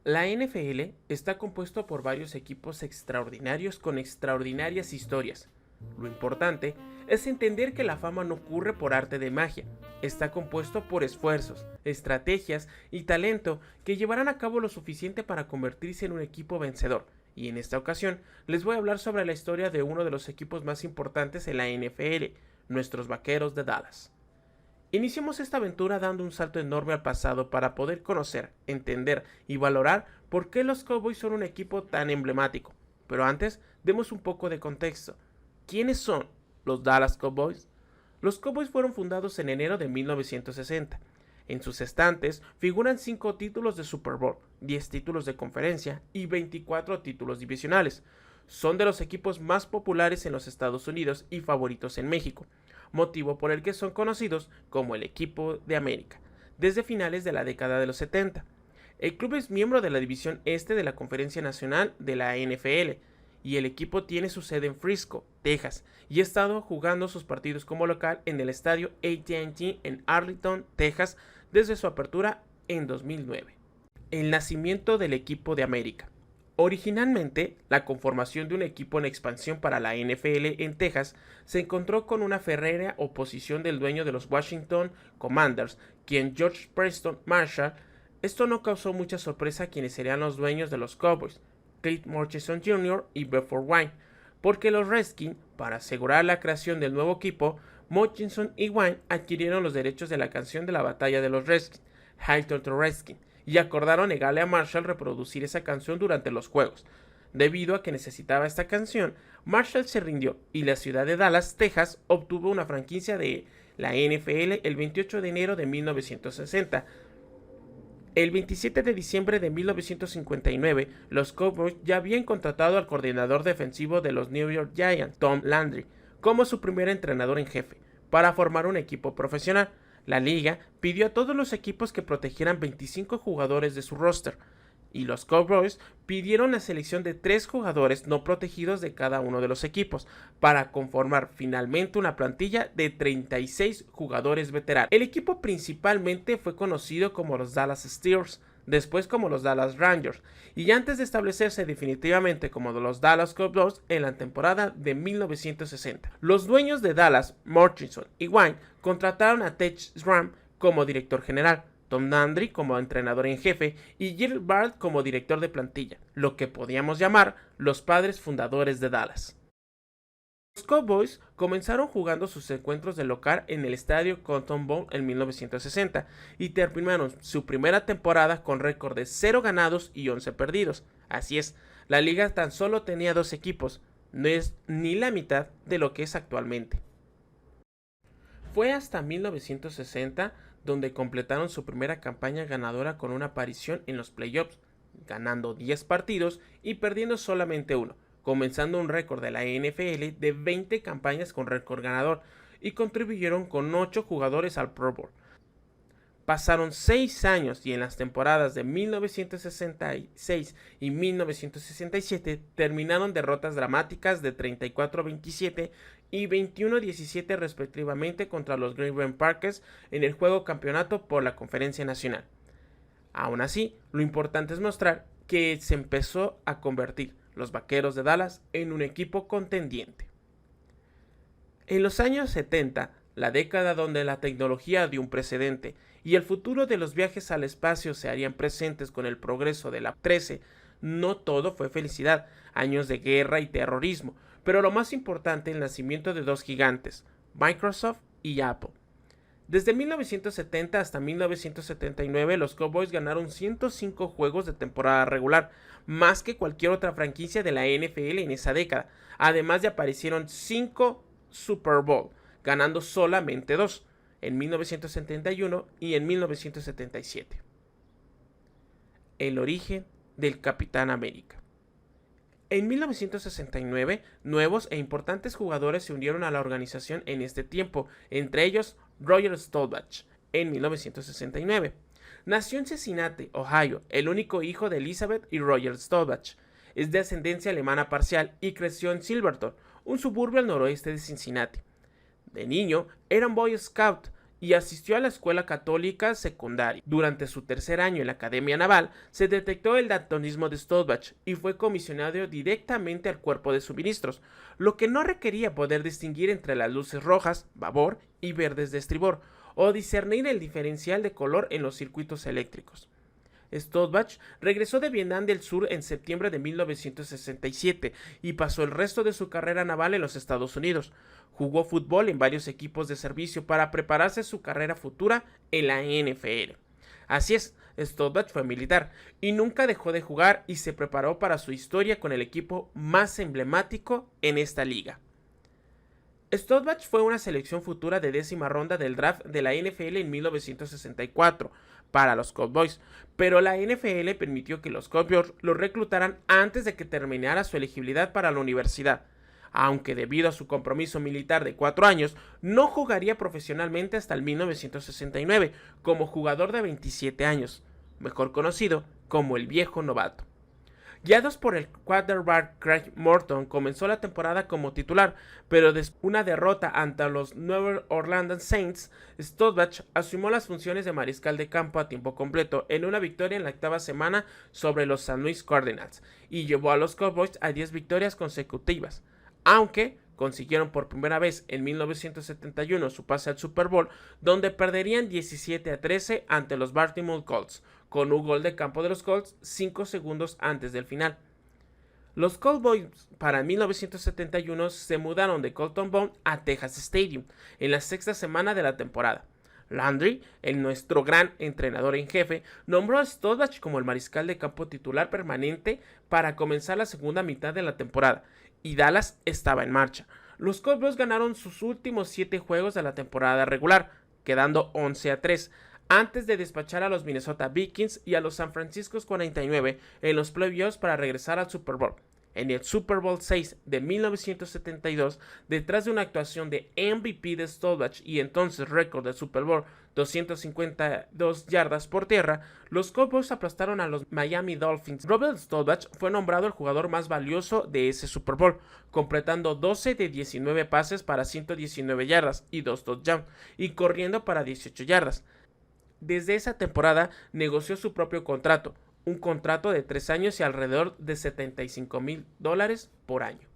La NFL está compuesto por varios equipos extraordinarios con extraordinarias historias. Lo importante es entender que la fama no ocurre por arte de magia, está compuesto por esfuerzos, estrategias y talento que llevarán a cabo lo suficiente para convertirse en un equipo vencedor. Y en esta ocasión les voy a hablar sobre la historia de uno de los equipos más importantes en la NFL, nuestros Vaqueros de Dallas. Iniciamos esta aventura dando un salto enorme al pasado para poder conocer, entender y valorar por qué los Cowboys son un equipo tan emblemático. Pero antes, demos un poco de contexto. ¿Quiénes son los Dallas Cowboys? Los Cowboys fueron fundados en enero de 1960. En sus estantes figuran 5 títulos de Super Bowl, 10 títulos de conferencia y 24 títulos divisionales. Son de los equipos más populares en los Estados Unidos y favoritos en México, motivo por el que son conocidos como el equipo de América, desde finales de la década de los 70. El club es miembro de la División Este de la Conferencia Nacional de la NFL, y el equipo tiene su sede en Frisco, Texas, y ha estado jugando sus partidos como local en el estadio AT&T en Arlington, Texas, desde su apertura en 2009. El nacimiento del equipo de América. Originalmente, la conformación de un equipo en expansión para la NFL en Texas se encontró con una férrea oposición del dueño de los Washington Commanders, quien George Preston Marshall. Esto no causó mucha sorpresa a quienes serían los dueños de los Cowboys, Cliff Murchison Jr. y Bedford Wine, porque los Redskins, para asegurar la creación del nuevo equipo, Murchison y Wine adquirieron los derechos de la canción de la batalla de los Redskins, Hail to the Redskins, y acordaron negarle a Marshall reproducir esa canción durante los juegos. Debido a que necesitaba esta canción, Marshall se rindió y la ciudad de Dallas, Texas, obtuvo una franquicia de la NFL el 28 de enero de 1960. El 27 de diciembre de 1959, los Cowboys ya habían contratado al coordinador defensivo de los New York Giants, Tom Landry, como su primer entrenador en jefe, para formar un equipo profesional. La liga pidió a todos los equipos que protegieran 25 jugadores de su roster, y los Cowboys pidieron la selección de 3 jugadores no protegidos de cada uno de los equipos, para conformar finalmente una plantilla de 36 jugadores veteranos. El equipo principalmente fue conocido como los Dallas Steelers, después como los Dallas Rangers, y antes de establecerse definitivamente como los Dallas Cowboys en la temporada de 1960. Los dueños de Dallas, Murchison y Wine, contrataron a Ted Schramm como director general, Tom Landry como entrenador en jefe y Gil Bard como director de plantilla, lo que podíamos llamar los padres fundadores de Dallas. Los Cowboys comenzaron jugando sus encuentros de local en el estadio Cotton Bowl en 1960 y terminaron su primera temporada con récord de 0 ganados y 11 perdidos. Así es, la liga tan solo tenía 2 equipos, no es ni la mitad de lo que es actualmente. Fue hasta 1960 donde completaron su primera campaña ganadora con una aparición en los playoffs, ganando 10 partidos y perdiendo solamente uno, comenzando un récord de la NFL de 20 campañas con récord ganador, y contribuyeron con 8 jugadores al Pro Bowl. Pasaron 6 años y en las temporadas de 1966 y 1967 terminaron derrotas dramáticas de 34-27 y 21-17 respectivamente contra los Green Bay Packers en el juego campeonato por la Conferencia Nacional. Aún así, lo importante es mostrar que se empezó a convertir los Vaqueros de Dallas en un equipo contendiente. En los años 70, la década donde la tecnología dio un precedente y el futuro de los viajes al espacio se harían presentes con el progreso de la 13, no todo fue felicidad, años de guerra y terrorismo, pero lo más importante, el nacimiento de 2 gigantes, Microsoft y Apple. Desde 1970 hasta 1979, los Cowboys ganaron 105 juegos de temporada regular, más que cualquier otra franquicia de la NFL en esa década. Además de aparecieron 5 Super Bowl, ganando solamente 2, en 1971 y en 1977. El origen del Capitán América. En 1969, nuevos e importantes jugadores se unieron a la organización en este tiempo, entre ellos Roger Staubach, en 1969. Nació en Cincinnati, Ohio, el único hijo de Elizabeth y Roger Staubach. Es de ascendencia alemana parcial y creció en Silverton, un suburbio al noroeste de Cincinnati. De niño, era un Boy Scout y asistió a la escuela católica secundaria. Durante su tercer año en la Academia Naval, se detectó el daltonismo de Stolbach y fue comisionado directamente al cuerpo de suministros, lo que no requería poder distinguir entre las luces rojas, babor, y verdes de estribor, o discernir el diferencial de color en los circuitos eléctricos. Stolbach regresó de Vietnam del Sur en septiembre de 1967 y pasó el resto de su carrera naval en los Estados Unidos. Jugó fútbol en varios equipos de servicio para prepararse su carrera futura en la NFL. Así es, Stolbach fue militar y nunca dejó de jugar y se preparó para su historia con el equipo más emblemático en esta liga. Stolbach fue una selección futura de 10ª ronda del draft de la NFL en 1964 para los Cowboys, pero la NFL permitió que los Cowboys lo reclutaran antes de que terminara su elegibilidad para la universidad. Aunque debido a su compromiso militar de 4 años, no jugaría profesionalmente hasta el 1969 como jugador de 27 años, mejor conocido como el viejo novato. Guiados por el quarterback Craig Morton, comenzó la temporada como titular, pero después de una derrota ante los New Orleans Saints, Stolbach asumió las funciones de mariscal de campo a tiempo completo en una victoria en la 8ª semana sobre los St. Louis Cardinals y llevó a los Cowboys a 10 victorias consecutivas, aunque consiguieron por primera vez en 1971 su pase al Super Bowl, donde perderían 17-13 ante los Baltimore Colts, con un gol de campo de los Colts 5 segundos antes del final. Los Cowboys para 1971 se mudaron de Colton Bond a Texas Stadium en la 6ª semana de la temporada. Landry, nuestro gran entrenador en jefe, nombró a Stolbach como el mariscal de campo titular permanente para comenzar la segunda mitad de la temporada, y Dallas estaba en marcha. Los Cowboys ganaron sus últimos 7 juegos de la temporada regular, quedando 11-3, antes de despachar a los Minnesota Vikings y a los San Francisco 49 en los playoffs para regresar al Super Bowl. En el Super Bowl 6 de 1972, detrás de una actuación de MVP de Stolbach y entonces récord del Super Bowl 252 yardas por tierra, los Cowboys aplastaron a los Miami Dolphins. Robert Stolbach fue nombrado el jugador más valioso de ese Super Bowl, completando 12 de 19 pases para 119 yardas y 2 touchdowns, y corriendo para 18 yardas. Desde esa temporada negoció su propio contrato, un contrato de 3 años y alrededor de $75,000 por año.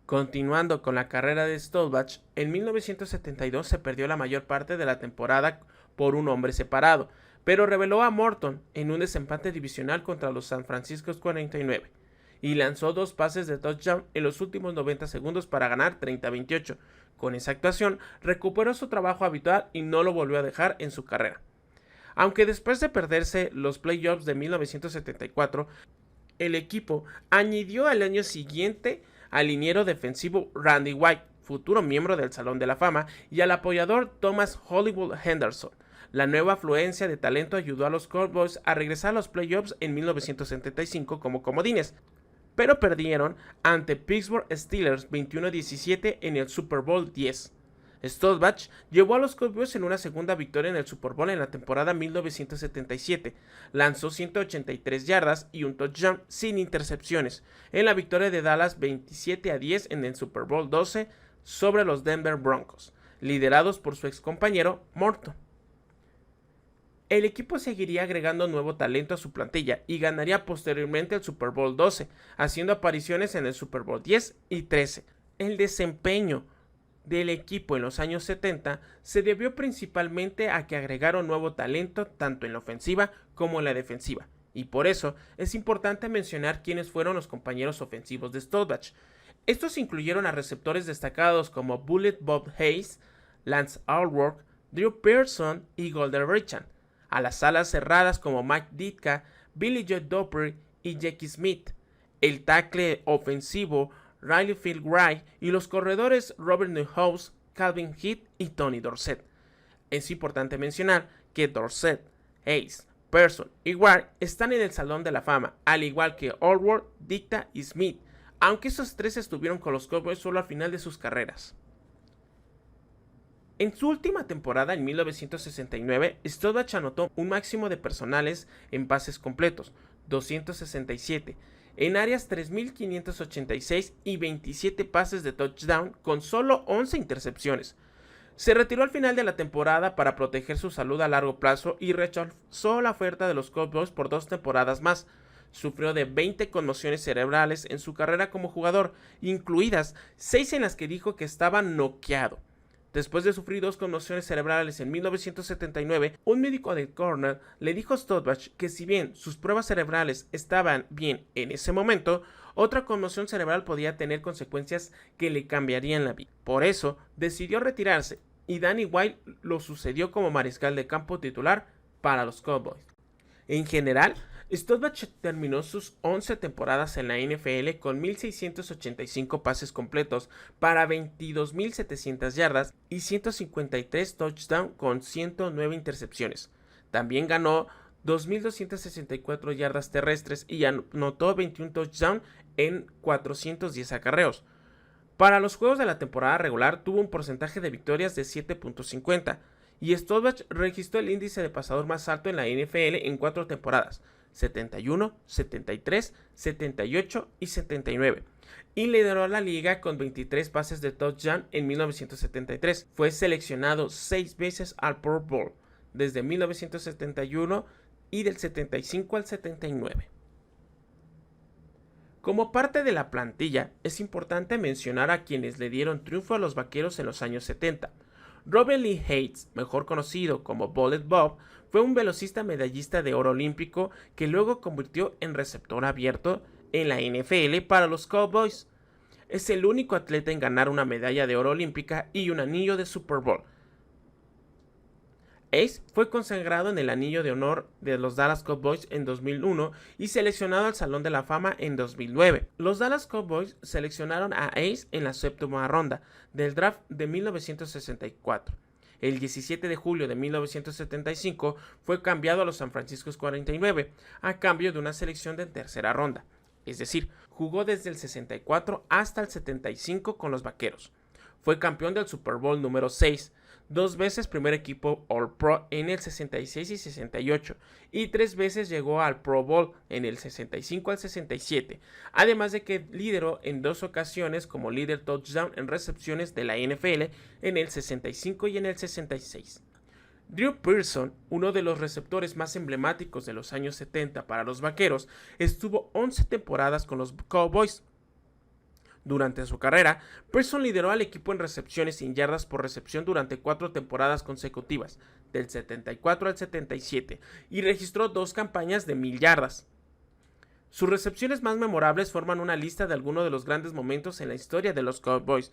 Continuando con la carrera de Stolbach, en 1972 se perdió la mayor parte de la temporada por un hombre separado, pero reveló a Morton en un desempate divisional contra los San Francisco 49 y lanzó 2 pases de touchdown en los últimos 90 segundos para ganar 30-28. Con esa actuación recuperó su trabajo habitual y no lo volvió a dejar en su carrera. Aunque después de perderse los playoffs de 1974, el equipo añadió al año siguiente al liniero defensivo Randy White, futuro miembro del Salón de la Fama, y al apoyador Thomas Hollywood Henderson. La nueva afluencia de talento ayudó a los Cowboys a regresar a los playoffs en 1975 como comodines, pero perdieron ante Pittsburgh Steelers 21-17 en el Super Bowl X. Stolbach llevó a los Cowboys en una segunda victoria en el Super Bowl en la temporada 1977. Lanzó 183 yardas y un touchdown sin intercepciones en la victoria de Dallas 27-10 en el Super Bowl XII sobre los Denver Broncos, liderados por su ex compañero Morton. El equipo seguiría agregando nuevo talento a su plantilla y ganaría posteriormente el Super Bowl XII, haciendo apariciones en el Super Bowl X y XIII. El desempeño del equipo en los años 70 se debió principalmente a que agregaron nuevo talento tanto en la ofensiva como en la defensiva, y por eso es importante mencionar quiénes fueron los compañeros ofensivos de Stolbach. Estos incluyeron a receptores destacados como Bullet Bob Hayes, Lance Alworth, Drew Pearson y Golden Richard, a las alas cerradas como Mike Ditka, Billy Joe Doppler y Jackie Smith, el tackle ofensivo Riley Field Wright y los corredores Robert Newhouse, Calvin Heath y Tony Dorsett. Es importante mencionar que Dorsett, Hayes, Pearson y Wright están en el Salón de la Fama, al igual que Alworth, Ditka y Smith, aunque esos 3 estuvieron con los Cowboys solo al final de sus carreras. En su última temporada, en 1969, Stolbach anotó un máximo de personales en pases completos, 267, en áreas 3.586 y 27 pases de touchdown con solo 11 intercepciones. Se retiró al final de la temporada para proteger su salud a largo plazo y rechazó la oferta de los Cowboys por 2 temporadas más. Sufrió de 20 conmociones cerebrales en su carrera como jugador, incluidas 6 en las que dijo que estaba noqueado. Después de sufrir 2 conmociones cerebrales en 1979, un médico de Cornell le dijo a Staubach que si bien sus pruebas cerebrales estaban bien en ese momento, otra conmoción cerebral podía tener consecuencias que le cambiarían la vida. Por eso, decidió retirarse y Danny White lo sucedió como mariscal de campo titular para los Cowboys. En general, Staubach terminó sus 11 temporadas en la NFL con 1,685 pases completos para 22,700 yardas y 153 touchdowns con 109 intercepciones. También ganó 2,264 yardas terrestres y anotó 21 touchdowns en 410 acarreos. Para los juegos de la temporada regular tuvo un porcentaje de victorias de 7.50 y Staubach registró el índice de pasador más alto en la NFL en 4 temporadas, 71, 73, 78 y 79, y lideró la liga con 23 pases de touchdown en 1973. Fue seleccionado 6 veces al Pro Bowl desde 1971 y del 75 al 79. Como parte de la plantilla, es importante mencionar a quienes le dieron triunfo a los Vaqueros en los años 70. Robert Lee Hayes, mejor conocido como Bullet Bob, fue un velocista medallista de oro olímpico que luego convirtió en receptor abierto en la NFL para los Cowboys. Es el único atleta en ganar una medalla de oro olímpica y un anillo de Super Bowl. Hayes fue consagrado en el anillo de honor de los Dallas Cowboys en 2001 y seleccionado al Salón de la Fama en 2009. Los Dallas Cowboys seleccionaron a Hayes en la 7ª ronda del draft de 1964. El 17 de julio de 1975 fue cambiado a los San Francisco 49 a cambio de una selección de tercera ronda. Es decir, jugó desde el 64 hasta el 75 con los Vaqueros. Fue campeón del Super Bowl número 6, 2 veces primer equipo All-Pro en el 66 y 68, y 3 veces llegó al Pro Bowl en el 65 al 67, además de que lideró en 2 ocasiones como líder touchdown en recepciones de la NFL en el 65 y en el 66. Drew Pearson, uno de los receptores más emblemáticos de los años 70 para los Vaqueros, estuvo 11 temporadas con los Cowboys. Durante su carrera, Pearson lideró al equipo en recepciones sin yardas por recepción durante 4 temporadas consecutivas, del 74 al 77, y registró 2 campañas de 1,000 yardas. Sus recepciones más memorables forman una lista de algunos de los grandes momentos en la historia de los Cowboys.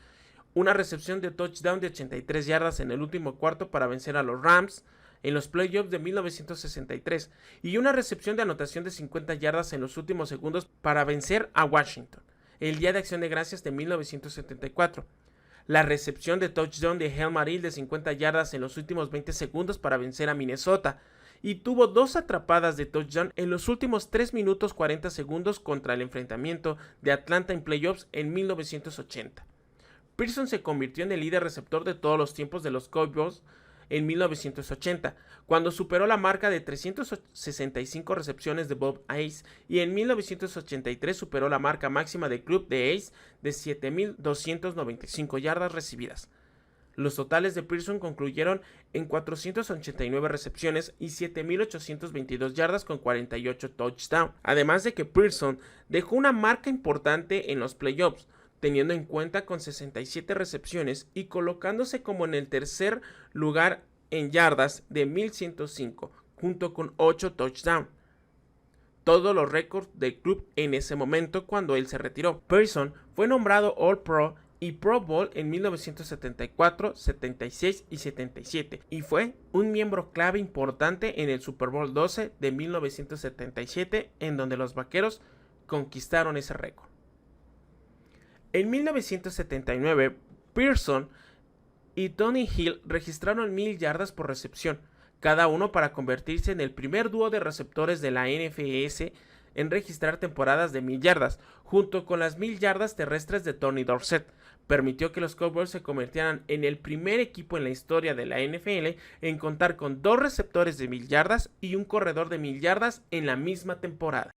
Una recepción de touchdown de 83 yardas en el último cuarto para vencer a los Rams en los playoffs de 1963 y una recepción de anotación de 50 yardas en los últimos segundos para vencer a Washington el Día de Acción de Gracias de 1974. La recepción de touchdown de Hail Mary de 50 yardas en los últimos 20 segundos para vencer a Minnesota. Y tuvo 2 atrapadas de touchdown en los últimos 3 minutos 40 segundos contra el enfrentamiento de Atlanta en playoffs en 1980. Pearson se convirtió en el líder receptor de todos los tiempos de los Cowboys en 1980, cuando superó la marca de 365 recepciones de Bob Hayes, y en 1983 superó la marca máxima del club de Hayes de 7,295 yardas recibidas. Los totales de Pearson concluyeron en 489 recepciones y 7,822 yardas con 48 touchdowns, además de que Pearson dejó una marca importante en los playoffs, teniendo en cuenta con 67 recepciones y colocándose como en el tercer lugar en yardas de 1,105, junto con 8 touchdowns. Todos los récords del club en ese momento cuando él se retiró. Pearson fue nombrado All-Pro y Pro Bowl en 1974, 76 y 77 y fue un miembro clave importante en el Super Bowl 12 de 1977, en donde los Vaqueros conquistaron ese récord. En 1979, Pearson y Tony Hill registraron 1,000 yardas por recepción, cada uno para convertirse en el primer dúo de receptores de la NFS en registrar temporadas de 1,000 yardas, junto con las 1,000 yardas terrestres de Tony Dorsett. Permitió que los Cowboys se convirtieran en el primer equipo en la historia de la NFL en contar con 2 receptores de 1,000 yardas y un corredor de 1,000 yardas en la misma temporada.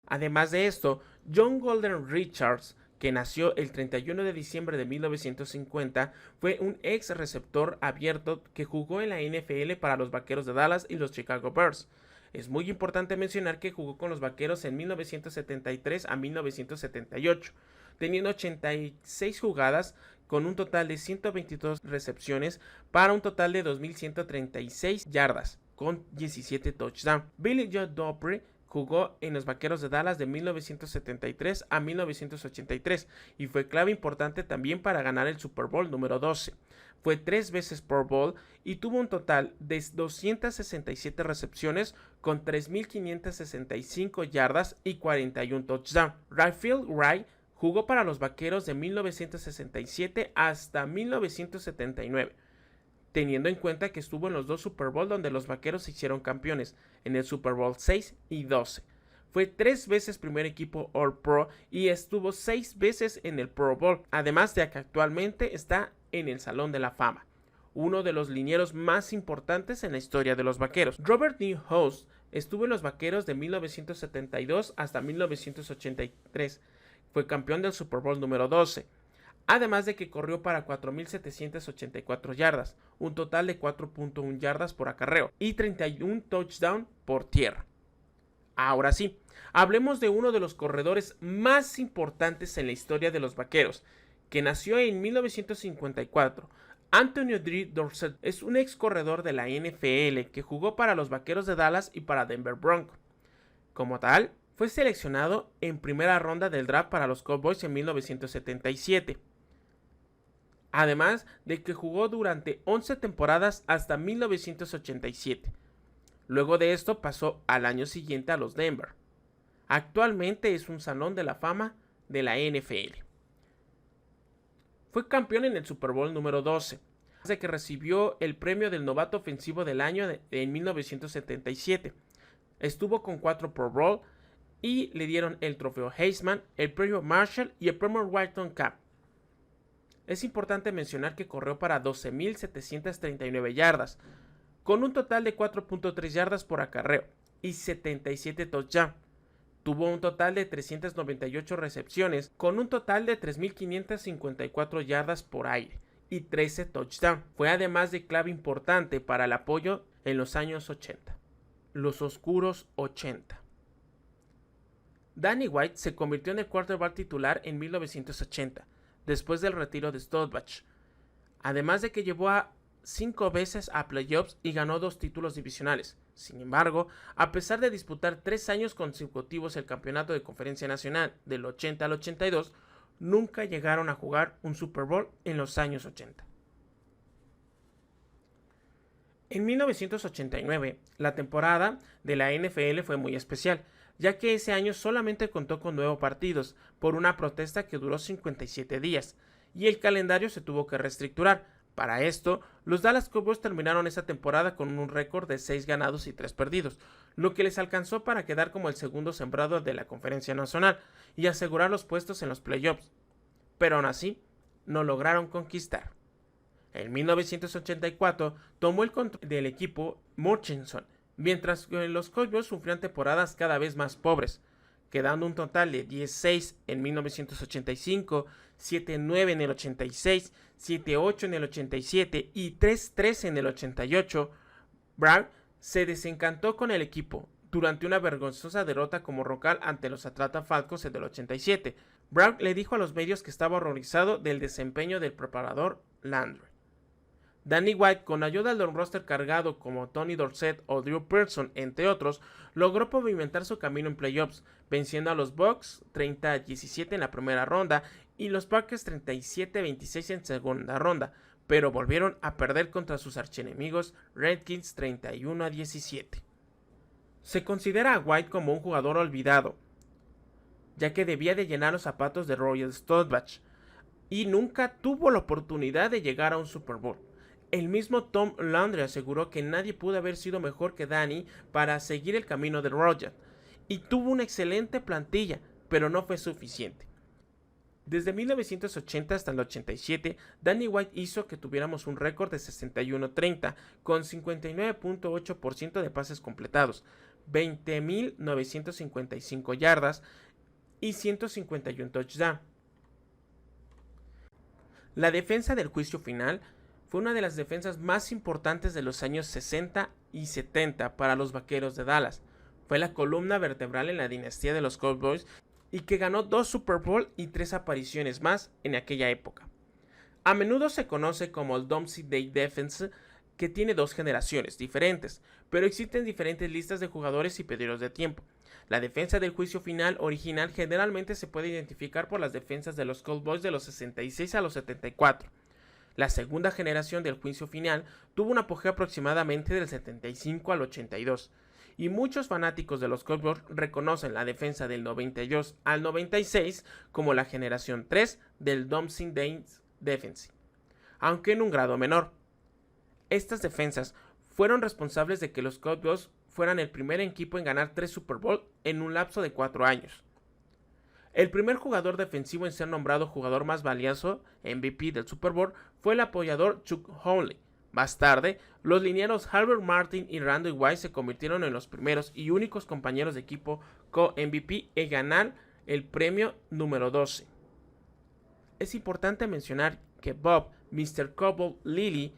Además de esto, John Golden Richards, que nació el 31 de diciembre de 1950, fue un ex receptor abierto que jugó en la NFL para los Vaqueros de Dallas y los Chicago Bears. Es muy importante mencionar que jugó con los Vaqueros en 1973 a 1978, teniendo 86 jugadas con un total de 122 recepciones para un total de 2.136 yardas, con 17 touchdowns. Billy Joe Dobre jugó en los Vaqueros de Dallas de 1973 a 1983 y fue clave importante también para ganar el Super Bowl número 12. Fue 3 veces Pro Bowl y tuvo un total de 267 recepciones con 3.565 yardas y 41 touchdowns. Rayfield Wright jugó para los Vaqueros de 1967 hasta 1979, teniendo en cuenta que estuvo en los 2 Super Bowl donde los Vaqueros se hicieron campeones, en el Super Bowl 6 y 12. Fue 3 veces primer equipo All Pro y estuvo 6 veces en el Pro Bowl, además de que actualmente está en el Salón de la Fama, uno de los linieros más importantes en la historia de los Vaqueros. Robert Newhouse estuvo en los Vaqueros de 1972 hasta 1983, fue campeón del Super Bowl número 12. Además de que corrió para 4.784 yardas, un total de 4.1 yardas por acarreo y 31 touchdowns por tierra. Ahora sí, hablemos de uno de los corredores más importantes en la historia de los Vaqueros, que nació en 1954. Anthony Drew Dorsett es un ex corredor de la NFL que jugó para los Vaqueros de Dallas y para Denver Broncos. Como tal, fue seleccionado en primera ronda del draft para los Cowboys en 1977. Además de que jugó durante 11 temporadas hasta 1987. Luego de esto pasó al año siguiente a los Denver. Actualmente es un salón de la fama de la NFL. Fue campeón en el Super Bowl número 12, de que recibió el premio del novato ofensivo del año en 1977. Estuvo con 4 Pro Bowl y le dieron el trofeo Heisman, el premio Marshall y el premio Walton Cup. Es importante mencionar que corrió para 12.739 yardas, con un total de 4.3 yardas por acarreo y 77 touchdowns. Tuvo un total de 398 recepciones, con un total de 3.554 yardas por aire y 13 touchdowns. Fue además de clave importante para el apoyo en los años 80. Los oscuros 80. Danny White se convirtió en el quarterback titular en 1980, después del retiro de Staubach, además de que llevó a 5 veces a playoffs y ganó 2 títulos divisionales. Sin embargo, a pesar de disputar 3 años consecutivos el campeonato de Conferencia Nacional del 80 al 82, nunca llegaron a jugar un Super Bowl en los años 80. En 1989, la temporada de la NFL fue muy especial, ya que ese año solamente contó con 9 partidos por una protesta que duró 57 días, y el calendario se tuvo que reestructurar. Para esto, los Dallas Cowboys terminaron esa temporada con un récord de 6 ganados y 3 perdidos, lo que les alcanzó para quedar como el segundo sembrado de la Conferencia Nacional y asegurar los puestos en los playoffs. Pero aún así, no lograron conquistar. En 1984 tomó el control del equipo Murchison, mientras que los Cowboys sufrían temporadas cada vez más pobres, quedando un total de 10-6 en 1985, 7-9 en el 86, 7-8 en el 87 y 3-3 en el 88. Brown se desencantó con el equipo durante una vergonzosa derrota como local ante los Atlanta Falcons en el 87. Brown le dijo a los medios que estaba horrorizado del desempeño del preparador Landry. Danny White, con ayuda de un roster cargado como Tony Dorsett o Drew Pearson, entre otros, logró pavimentar su camino en playoffs, venciendo a los Bucks 30-17 en la primera ronda y los Packers 37-26 en segunda ronda, pero volvieron a perder contra sus archienemigos Redskins 31-17. Se considera a White como un jugador olvidado, ya que debía de llenar los zapatos de Roger Staubach y nunca tuvo la oportunidad de llegar a un Super Bowl. El mismo Tom Landry aseguró que nadie pudo haber sido mejor que Danny para seguir el camino de Roger, y tuvo una excelente plantilla, pero no fue suficiente. Desde 1980 hasta el 87, Danny White hizo que tuviéramos un récord de 61-30, con 59.8% de pases completados, 20.955 yardas y 151 touchdowns. La defensa del juicio final fue una de las defensas más importantes de los años 60 y 70 para los Vaqueros de Dallas. Fue la columna vertebral en la dinastía de los Cowboys y que ganó 2 Super Bowl y 3 apariciones más en aquella época. A menudo se conoce como el Domesday Day Defense, que tiene 2 generaciones diferentes, pero existen diferentes listas de jugadores y periodos de tiempo. La defensa del juicio final original generalmente se puede identificar por las defensas de los Cowboys de los 66 a los 74. La segunda generación del juicio final tuvo un apogeo aproximadamente del 75 al 82, y muchos fanáticos de los Cowboys reconocen la defensa del 92 al 96 como la generación 3 del Domesday Day Defense, aunque en un grado menor. Estas defensas fueron responsables de que los Cowboys fueran el primer equipo en ganar 3 Super Bowl en un lapso de 4 años. El primer jugador defensivo en ser nombrado jugador más valioso, MVP del Super Bowl, fue el apoyador Chuck Howley. Más tarde, los linieros Albert Martin y Randy White se convirtieron en los primeros y únicos compañeros de equipo co-MVP en ganar el premio número 12. Es importante mencionar que Bob Mr. Cowboy Lilly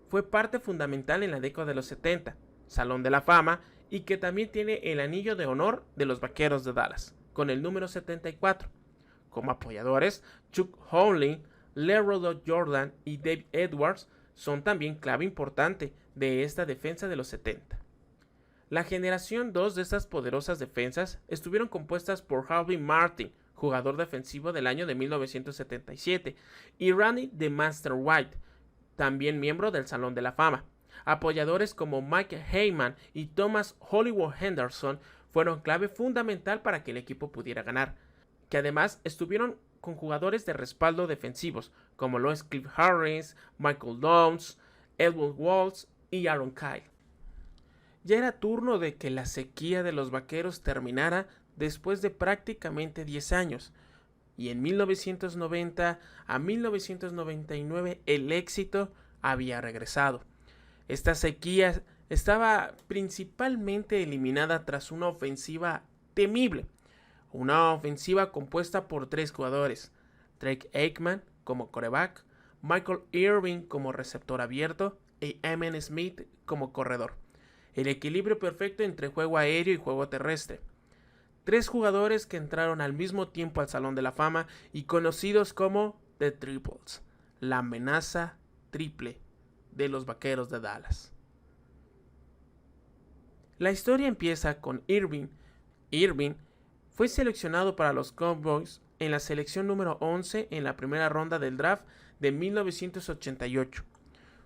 fue parte fundamental en la década de los 70, Salón de la Fama, y que también tiene el anillo de honor de los Vaqueros de Dallas, con el número 74. Como apoyadores, Chuck Howley, Leroy Jordan y Dave Edwards son también clave importante de esta defensa de los 70. La generación 2 de estas poderosas defensas estuvieron compuestas por Harvey Martin, jugador defensivo del año de 1977, y Randy The Master White, también miembro del Salón de la Fama. Apoyadores como Mike Heyman y Thomas Hollywood Henderson fueron clave fundamental para que el equipo pudiera ganar, que además estuvieron con jugadores de respaldo defensivos como lo es Cliff Harris, Michael Downs, Edward Walls y Aaron Kyle. Ya era turno de que la sequía de los Vaqueros terminara después de prácticamente 10 años, y en 1990 a 1999 el éxito había regresado. Esta sequía estaba principalmente eliminada tras una ofensiva temible, una ofensiva compuesta por 3 jugadores: Drake Aikman como quarterback, Michael Irvin como receptor abierto y Emmitt Smith como corredor. El equilibrio perfecto entre juego aéreo y juego terrestre. 3 jugadores que entraron al mismo tiempo al Salón de la Fama y conocidos como The Triples, la amenaza triple de los Vaqueros de Dallas. La historia empieza con Irving. Irving fue seleccionado para los Cowboys en la selección número 11 en la primera ronda del draft de 1988.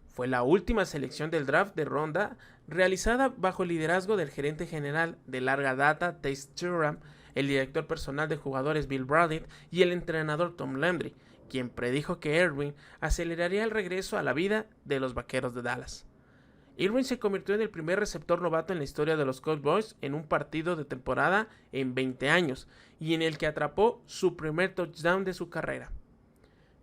Fue la última selección del draft de ronda realizada bajo el liderazgo del gerente general de larga data Tate Stidham, el director personal de jugadores Bill Bradley y el entrenador Tom Landry, quien predijo que Irving aceleraría el regreso a la vida de los Vaqueros de Dallas. Irving se convirtió en el primer receptor novato en la historia de los Cowboys en un partido de temporada en 20 años y en el que atrapó su primer touchdown de su carrera.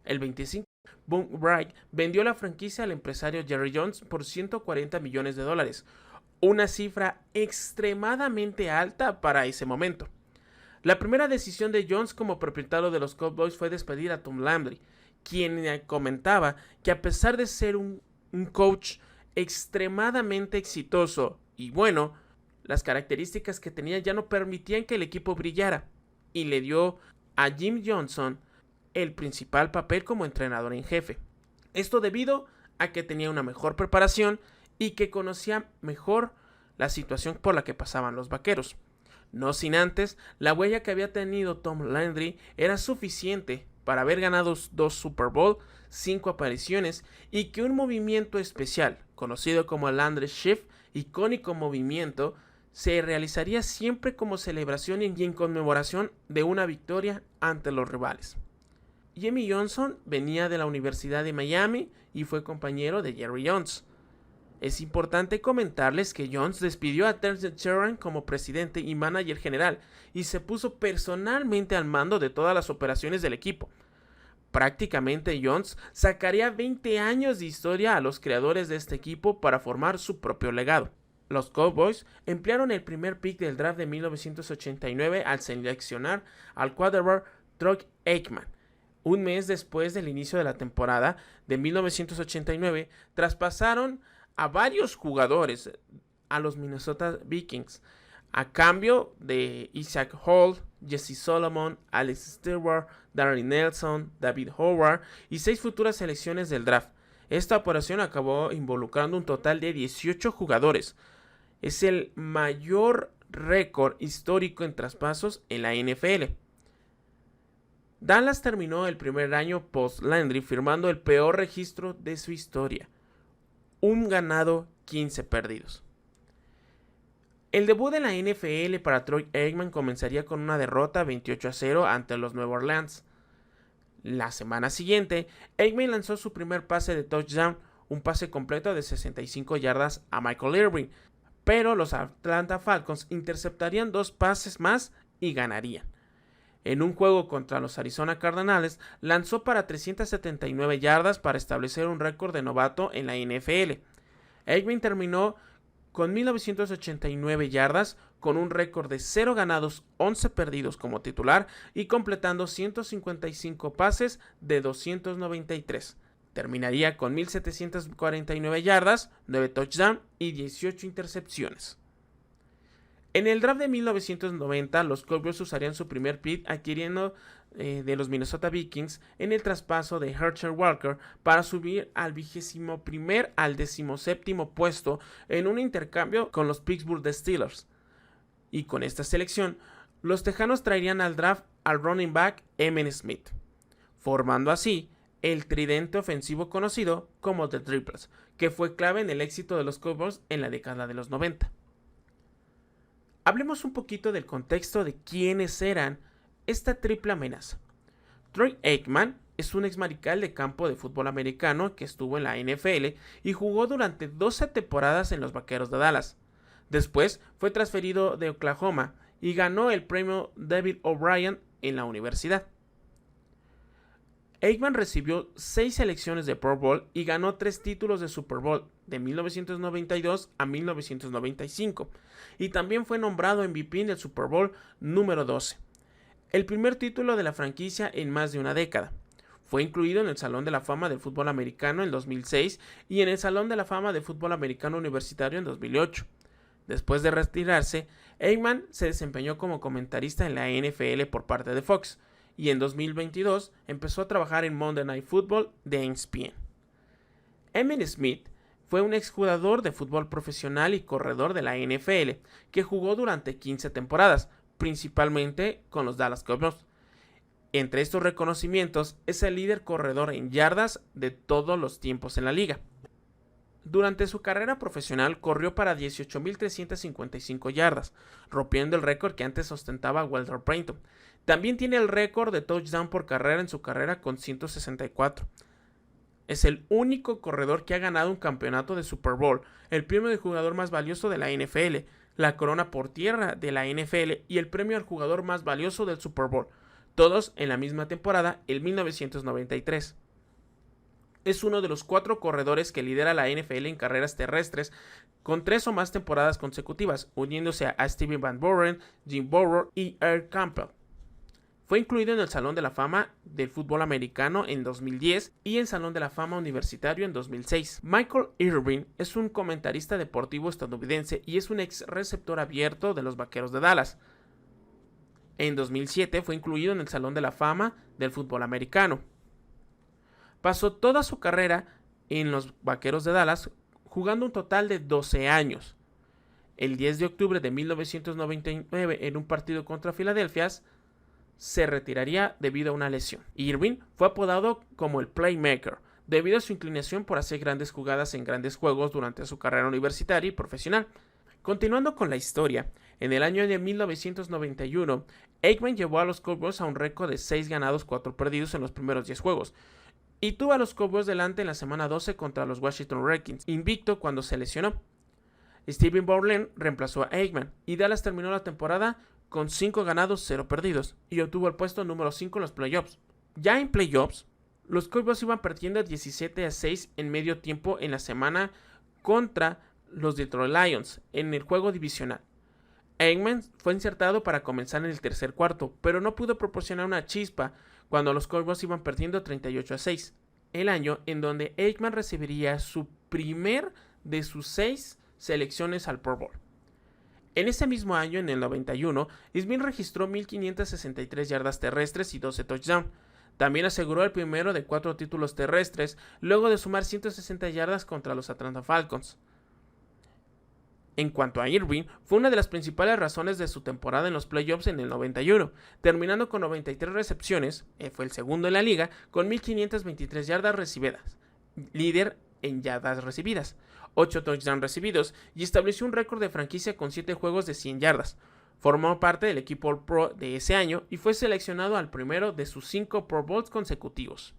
El 25 Boone Bright vendió la franquicia al empresario Jerry Jones por $140 millones, una cifra extremadamente alta para ese momento. La primera decisión de Jones como propietario de los Cowboys fue despedir a Tom Landry, quien comentaba que a pesar de ser un coach extremadamente exitoso y bueno, las características que tenía ya no permitían que el equipo brillara, y le dio a Jim Johnson el principal papel como entrenador en jefe. Esto debido a que tenía una mejor preparación y que conocía mejor la situación por la que pasaban los Vaqueros. No sin antes, la huella que había tenido Tom Landry era suficiente para haber ganado 2 Super Bowl, 5 apariciones, y que un movimiento especial, conocido como el Landry Shift, icónico movimiento, se realizaría siempre como celebración y en conmemoración de una victoria ante los rivales. Jimmy Johnson venía de la Universidad de Miami y fue compañero de Jerry Jones. Es importante comentarles que Jones despidió a Terence Sherman como presidente y manager general y se puso personalmente al mando de todas las operaciones del equipo. Prácticamente Jones sacaría 20 años de historia a los creadores de este equipo para formar su propio legado. Los Cowboys emplearon el primer pick del draft de 1989 al seleccionar al quarterback Drake Aikman, Un mes después del inicio de la temporada de 1989, traspasaron a varios jugadores a los Minnesota Vikings, a cambio de Isaac Hall, Jesse Solomon, Alex Stewart, Darren Nelson, David Howard y 6 futuras selecciones del draft. Esta operación acabó involucrando un total de 18 jugadores. Es el mayor récord histórico en traspasos en la NFL. Dallas terminó el primer año post-Landry firmando el peor registro de su historia: un ganado, 15 perdidos. El debut de la NFL para Troy Aikman comenzaría con una derrota 28-0 ante los Nueva Orleans. La semana siguiente, Aikman lanzó su primer pase de touchdown, un pase completo de 65 yardas a Michael Irvin, pero los Atlanta Falcons interceptarían 2 pases más y ganarían. En un juego contra los Arizona Cardinals, lanzó para 379 yardas para establecer un récord de novato en la NFL. Aikman terminó con 1989 yardas, con un récord de 0 ganados, 11 perdidos como titular y completando 155 pases de 293. Terminaría con 1749 yardas, 9 touchdowns y 18 intercepciones. En el draft de 1990, los Cowboys usarían su primer pick adquiriendo de los Minnesota Vikings en el traspaso de Herschel Walker para subir al 21º al 17º puesto en un intercambio con los Pittsburgh Steelers. Y con esta selección, los Tejanos traerían al draft al running back Emmitt Smith, formando así el tridente ofensivo conocido como The Triplets, que fue clave en el éxito de los Cowboys en la década de los 90. Hablemos un poquito del contexto de quiénes eran esta triple amenaza. Troy Aikman es un ex mariscal de campo de fútbol americano que estuvo en la NFL y jugó durante 12 temporadas en los Vaqueros de Dallas. Después fue transferido de Oklahoma y ganó el premio David O'Brien en la universidad. Aikman recibió 6 selecciones de Pro Bowl y ganó 3 títulos de Super Bowl de 1992 a 1995 y también fue nombrado MVP del Super Bowl número 12, el primer título de la franquicia en más de una década. Fue incluido en el Salón de la Fama del Fútbol Americano en 2006 y en el Salón de la Fama del Fútbol Americano Universitario en 2008. Después de retirarse, Aikman se desempeñó como comentarista en la NFL por parte de Fox, y en 2022 empezó a trabajar en Monday Night Football de ESPN. Emmitt Smith fue un exjugador de fútbol profesional y corredor de la NFL que jugó durante 15 temporadas, principalmente con los Dallas Cowboys. Entre estos reconocimientos es el líder corredor en yardas de todos los tiempos en la liga. Durante su carrera profesional corrió para 18.355 yardas, rompiendo el récord que antes ostentaba Walter Payton. También tiene el récord de touchdown por carrera en su carrera con 164. Es el único corredor que ha ganado un campeonato de Super Bowl, el premio de jugador más valioso de la NFL, la corona por tierra de la NFL y el premio al jugador más valioso del Super Bowl, todos en la misma temporada, en 1993. Es uno de los 4 corredores que lidera la NFL en carreras terrestres, con 3 o más temporadas consecutivas, uniéndose a Steven Van Buren, Jim Bower y Earl Campbell. Fue incluido en el Salón de la Fama del Fútbol Americano en 2010 y en Salón de la Fama Universitario en 2006. Michael Irvin es un comentarista deportivo estadounidense y es un ex receptor abierto de los Vaqueros de Dallas. En 2007 fue incluido en el Salón de la Fama del Fútbol Americano. Pasó toda su carrera en los Vaqueros de Dallas, jugando un total de 12 años. El 10 de octubre de 1999, en un partido contra Filadelfia, se retiraría debido a una lesión. Irvin fue apodado como el Playmaker, debido a su inclinación por hacer grandes jugadas en grandes juegos durante su carrera universitaria y profesional. Continuando con la historia, en el año de 1991, Aikman llevó a los Cowboys a un récord de 6 ganados, 4 perdidos en los primeros 10 juegos, y tuvo a los Cowboys delante en la semana 12 contra los Washington Redskins, invicto cuando se lesionó. Steven Bourland reemplazó a Aikman, y Dallas terminó la temporada con 5 ganados, 0 perdidos, y obtuvo el puesto número 5 en los playoffs. Ya en playoffs, los Cowboys iban perdiendo 17-6 en medio tiempo en la semana contra los Detroit Lions en el juego divisional. Aikman fue insertado para comenzar en el tercer cuarto, pero no pudo proporcionar una chispa cuando los Cowboys iban perdiendo 38-6, el año en donde Aikman recibiría su primer de sus 6 selecciones al Pro Bowl. En ese mismo año, en el 91, Smith registró 1,563 yardas terrestres y 12 touchdowns. También aseguró el primero de 4 títulos terrestres, luego de sumar 160 yardas contra los Atlanta Falcons. En cuanto a Irving, fue una de las principales razones de su temporada en los playoffs en el 91, terminando con 93 recepciones, fue el segundo en la liga, con 1,523 yardas recibidas, líder en yardas recibidas, 8 touchdowns recibidos y estableció un récord de franquicia con 7 juegos de 100 yardas. Formó parte del equipo All-Pro de ese año y fue seleccionado al primero de sus 5 Pro Bowls consecutivos.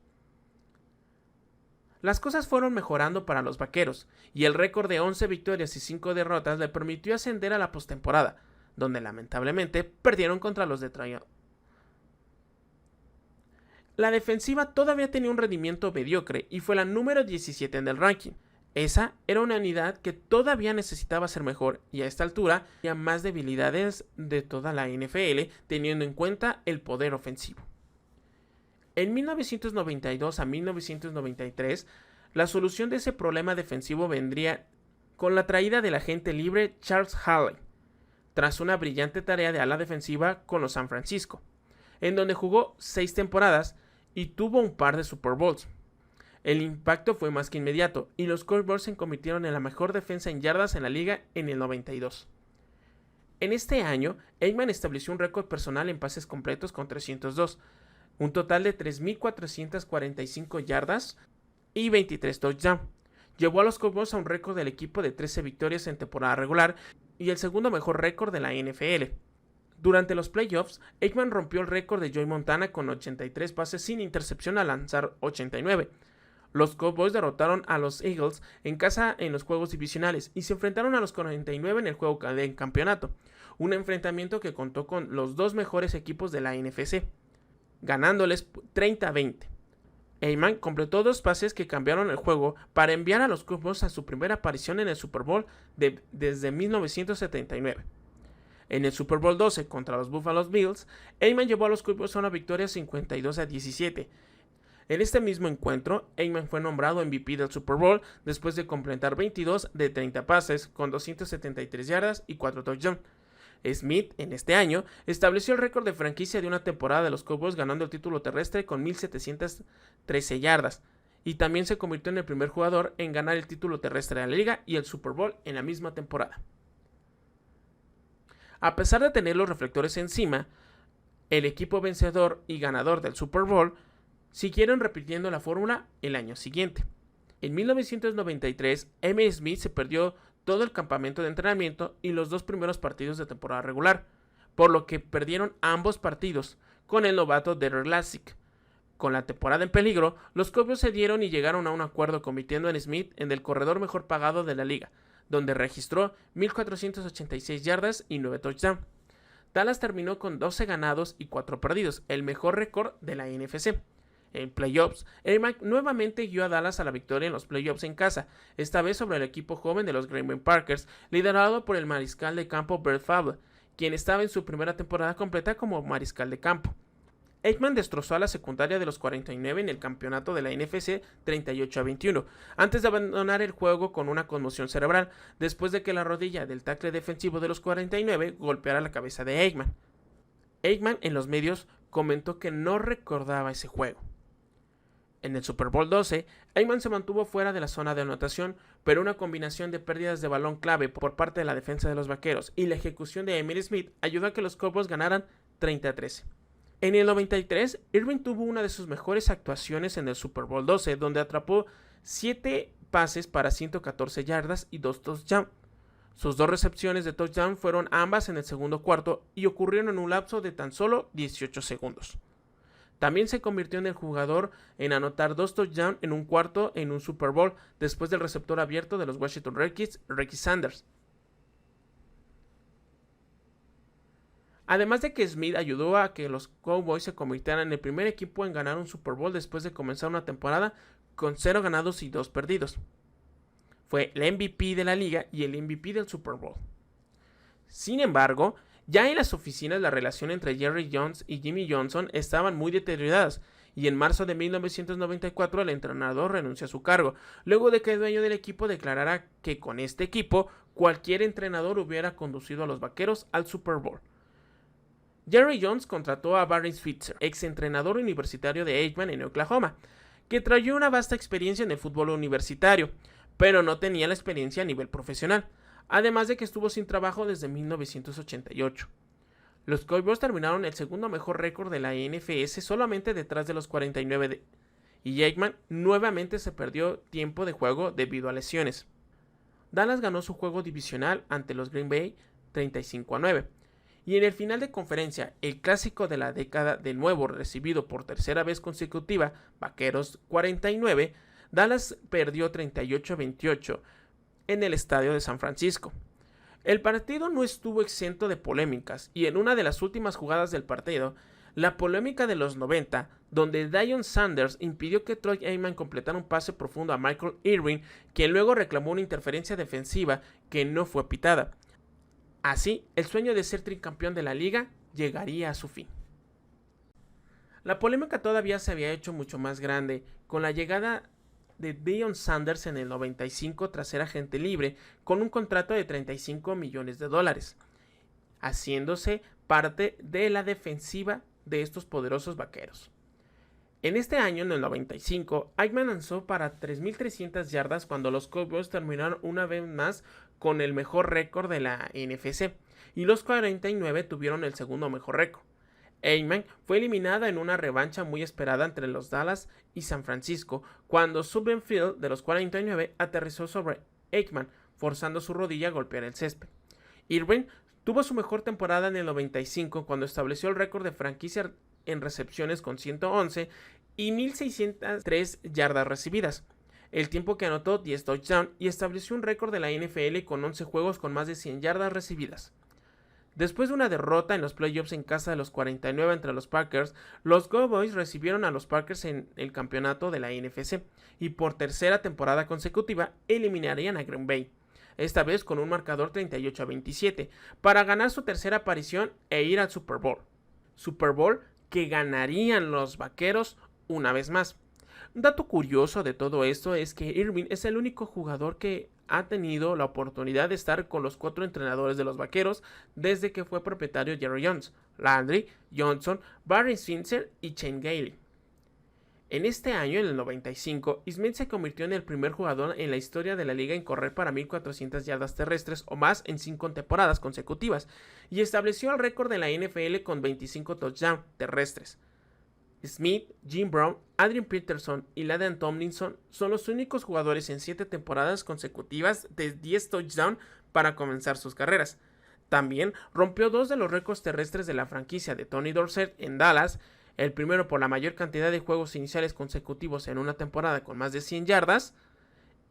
Las cosas fueron mejorando para los Vaqueros, y el récord de 11 victorias y 5 derrotas le permitió ascender a la postemporada, donde lamentablemente perdieron contra los Detroit. La defensiva todavía tenía un rendimiento mediocre y fue la número 17 en el ranking. Esa era una unidad que todavía necesitaba ser mejor, y a esta altura había más debilidades de toda la NFL, teniendo en cuenta el poder ofensivo. En 1992 a 1993, la solución de ese problema defensivo vendría con la traída del agente libre Charles Haley, tras una brillante tarea de ala defensiva con los San Francisco, en donde jugó 6 temporadas y tuvo un par de Super Bowls. El impacto fue más que inmediato, y los Cowboys se convirtieron en la mejor defensa en yardas en la liga en el 92. En este año, Aikman estableció un récord personal en pases completos con 302, un total de 3,445 yardas y 23 touchdowns. Llevó a los Cowboys a un récord del equipo de 13 victorias en temporada regular y el segundo mejor récord de la NFL. Durante los playoffs, Aikman rompió el récord de Joey Montana con 83 pases sin intercepción al lanzar 89. Los Cowboys derrotaron a los Eagles en casa en los juegos divisionales y se enfrentaron a los 49 en el juego de campeonato, un enfrentamiento que contó con los dos mejores equipos de la NFC, ganándoles 30-20. Aikman completó 2 pases que cambiaron el juego para enviar a los Cowboys a su primera aparición en el Super Bowl desde 1979. En el Super Bowl 12 contra los Buffalo Bills, Aikman llevó a los Cowboys a una victoria 52-17. En este mismo encuentro, Aikman fue nombrado MVP del Super Bowl después de completar 22 de 30 pases con 273 yardas y 4 touchdowns. Smith, en este año, estableció el récord de franquicia de una temporada de los Cowboys ganando el título terrestre con 1,713 yardas, y también se convirtió en el primer jugador en ganar el título terrestre de la liga y el Super Bowl en la misma temporada. A pesar de tener los reflectores encima, el equipo vencedor y ganador del Super Bowl siguieron repitiendo la fórmula el año siguiente. En 1993, Emmitt Smith se perdió todo el campamento de entrenamiento y los 2 primeros partidos de temporada regular, por lo que perdieron ambos partidos con el novato Derek Lassick. Con la temporada en peligro, los Cowboys cedieron y llegaron a un acuerdo convirtiendo a Smith en el corredor mejor pagado de la liga, donde registró 1,486 yardas y 9 touchdowns. Dallas terminó con 12 ganados y 4 perdidos, el mejor récord de la NFC. En playoffs, Aikman nuevamente guió a Dallas a la victoria en los playoffs en casa, esta vez sobre el equipo joven de los Green Bay Packers, liderado por el mariscal de campo Brett Favre, quien estaba en su primera temporada completa como mariscal de campo. Aikman destrozó a la secundaria de los 49 en el campeonato de la NFC 38-21, antes de abandonar el juego con una conmoción cerebral, después de que la rodilla del tackle defensivo de los 49 golpeara la cabeza de Aikman. Aikman en los medios comentó que no recordaba ese juego. En el Super Bowl 12, Aikman se mantuvo fuera de la zona de anotación, pero una combinación de pérdidas de balón clave por parte de la defensa de los Vaqueros y la ejecución de Emmitt Smith ayudó a que los Cowboys ganaran 30-13. En el 93, Irving tuvo una de sus mejores actuaciones en el Super Bowl 12, donde atrapó 7 pases para 114 yardas y 2 touchdowns. Sus 2 recepciones de touchdown fueron ambas en el segundo cuarto y ocurrieron en un lapso de tan solo 18 segundos. También se convirtió en el jugador en anotar 2 touchdowns en un cuarto en un Super Bowl después del receptor abierto de los Washington Redskins, Ricky Sanders. Además de que Smith ayudó a que los Cowboys se convirtieran en el primer equipo en ganar un Super Bowl después de comenzar una temporada con 0 ganados y 2 perdidos. Fue el MVP de la liga y el MVP del Super Bowl. Sin embargo, Ya en las oficinas la relación entre Jerry Jones y Jimmy Johnson estaban muy deterioradas, y en marzo de 1994 el entrenador renunció a su cargo, luego de que el dueño del equipo declarara que con este equipo cualquier entrenador hubiera conducido a los Vaqueros al Super Bowl. Jerry Jones contrató a Barry Switzer, ex entrenador universitario de Aikman en Oklahoma, que traía una vasta experiencia en el fútbol universitario, pero no tenía la experiencia a nivel profesional, además de que estuvo sin trabajo desde 1988. Los Cowboys terminaron el segundo mejor récord de la NFS solamente detrás de los 49 y Aikman nuevamente se perdió tiempo de juego debido a lesiones. Dallas ganó su juego divisional ante los Green Bay 35-9. Y en el final de conferencia, el clásico de la década de nuevo recibido por tercera vez consecutiva, Vaqueros 49, Dallas perdió 38-28 en el estadio de San Francisco. El partido no estuvo exento de polémicas y en una de las últimas jugadas del partido, la polémica de los 90, donde Deion Sanders impidió que Troy Aikman completara un pase profundo a Michael Irving, quien luego reclamó una interferencia defensiva que no fue pitada. Así, el sueño de ser tricampeón de la liga llegaría a su fin. La polémica todavía se había hecho mucho más grande con la llegada de Deion Sanders en el 95 tras ser agente libre con un contrato de $35 millones, haciéndose parte de la defensiva de estos poderosos Vaqueros. En este año, en el 95, Aikman lanzó para 3.300 yardas cuando los Cowboys terminaron una vez más con el mejor récord de la NFC, y los 49 tuvieron el segundo mejor récord. Aikman fue eliminada en una revancha muy esperada entre los Dallas y San Francisco, cuando Soldier Field de los 49 aterrizó sobre Aikman, forzando su rodilla a golpear el césped. Irving tuvo su mejor temporada en el 95 cuando estableció el récord de franquicia en recepciones con 111 y 1.603 yardas recibidas, el tiempo que anotó 10 touchdowns y estableció un récord de la NFL con 11 juegos con más de 100 yardas recibidas. Después de una derrota en los playoffs en casa de los 49 entre los Packers, los Cowboys recibieron a los Packers en el campeonato de la NFC y por tercera temporada consecutiva eliminarían a Green Bay, esta vez con un marcador 38-27, para ganar su tercera aparición e ir al Super Bowl. Super Bowl que ganarían los Vaqueros una vez más. Un dato curioso de todo esto es que Irving es el único jugador que ha tenido la oportunidad de estar con los 4 entrenadores de los Vaqueros desde que fue propietario Jerry Jones, Landry, Johnson, Barry Switzer y Shane Gailey. En este año, en el 95, Smith se convirtió en el primer jugador en la historia de la liga en correr para 1.400 yardas terrestres o más en 5 temporadas consecutivas y estableció el récord de la NFL con 25 touchdowns terrestres. Smith, Jim Brown, Adrian Peterson y LaDainian Tomlinson son los únicos jugadores en 7 temporadas consecutivas de 10 touchdowns para comenzar sus carreras. También rompió 2 de los récords terrestres de la franquicia de Tony Dorsett en Dallas, el primero por la mayor cantidad de juegos iniciales consecutivos en una temporada con más de 100 yardas,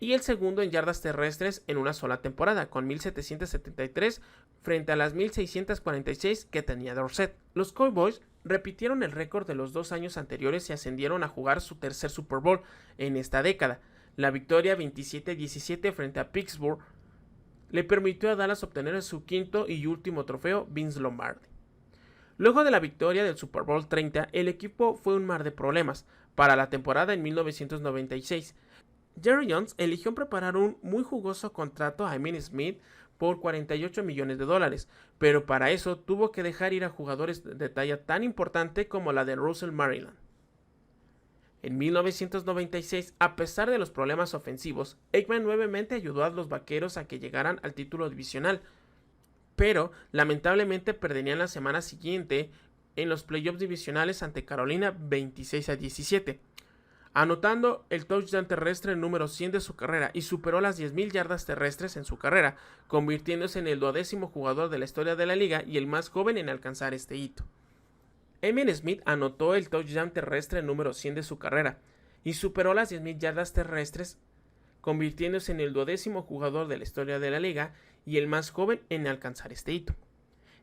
y el segundo en yardas terrestres en una sola temporada, con 1.773 frente a las 1.646 que tenía Dorsett. Los Cowboys repitieron el récord de los 2 años anteriores y ascendieron a jugar su tercer Super Bowl en esta década. La victoria 27-17 frente a Pittsburgh le permitió a Dallas obtener su quinto y último trofeo Vince Lombardi. Luego de la victoria del Super Bowl 30, el equipo fue un mar de problemas para la temporada en 1996. Jerry Jones eligió preparar un muy jugoso contrato a Emmitt Smith por $48 millones, pero para eso tuvo que dejar ir a jugadores de talla tan importante como la de Russell Maryland. En 1996, a pesar de los problemas ofensivos, Aikman nuevamente ayudó a los Vaqueros a que llegaran al título divisional, pero lamentablemente perderían la semana siguiente en los playoffs divisionales ante Carolina 26-17. Anotando el touchdown terrestre número 100 de su carrera y superó las 10.000 yardas terrestres en su carrera, convirtiéndose en el 12º jugador de la historia de la liga y el más joven en alcanzar este hito. Emmitt Smith anotó el touchdown terrestre número 100 de su carrera y superó las 10.000 yardas terrestres, convirtiéndose en el 12º jugador de la historia de la liga y el más joven en alcanzar este hito.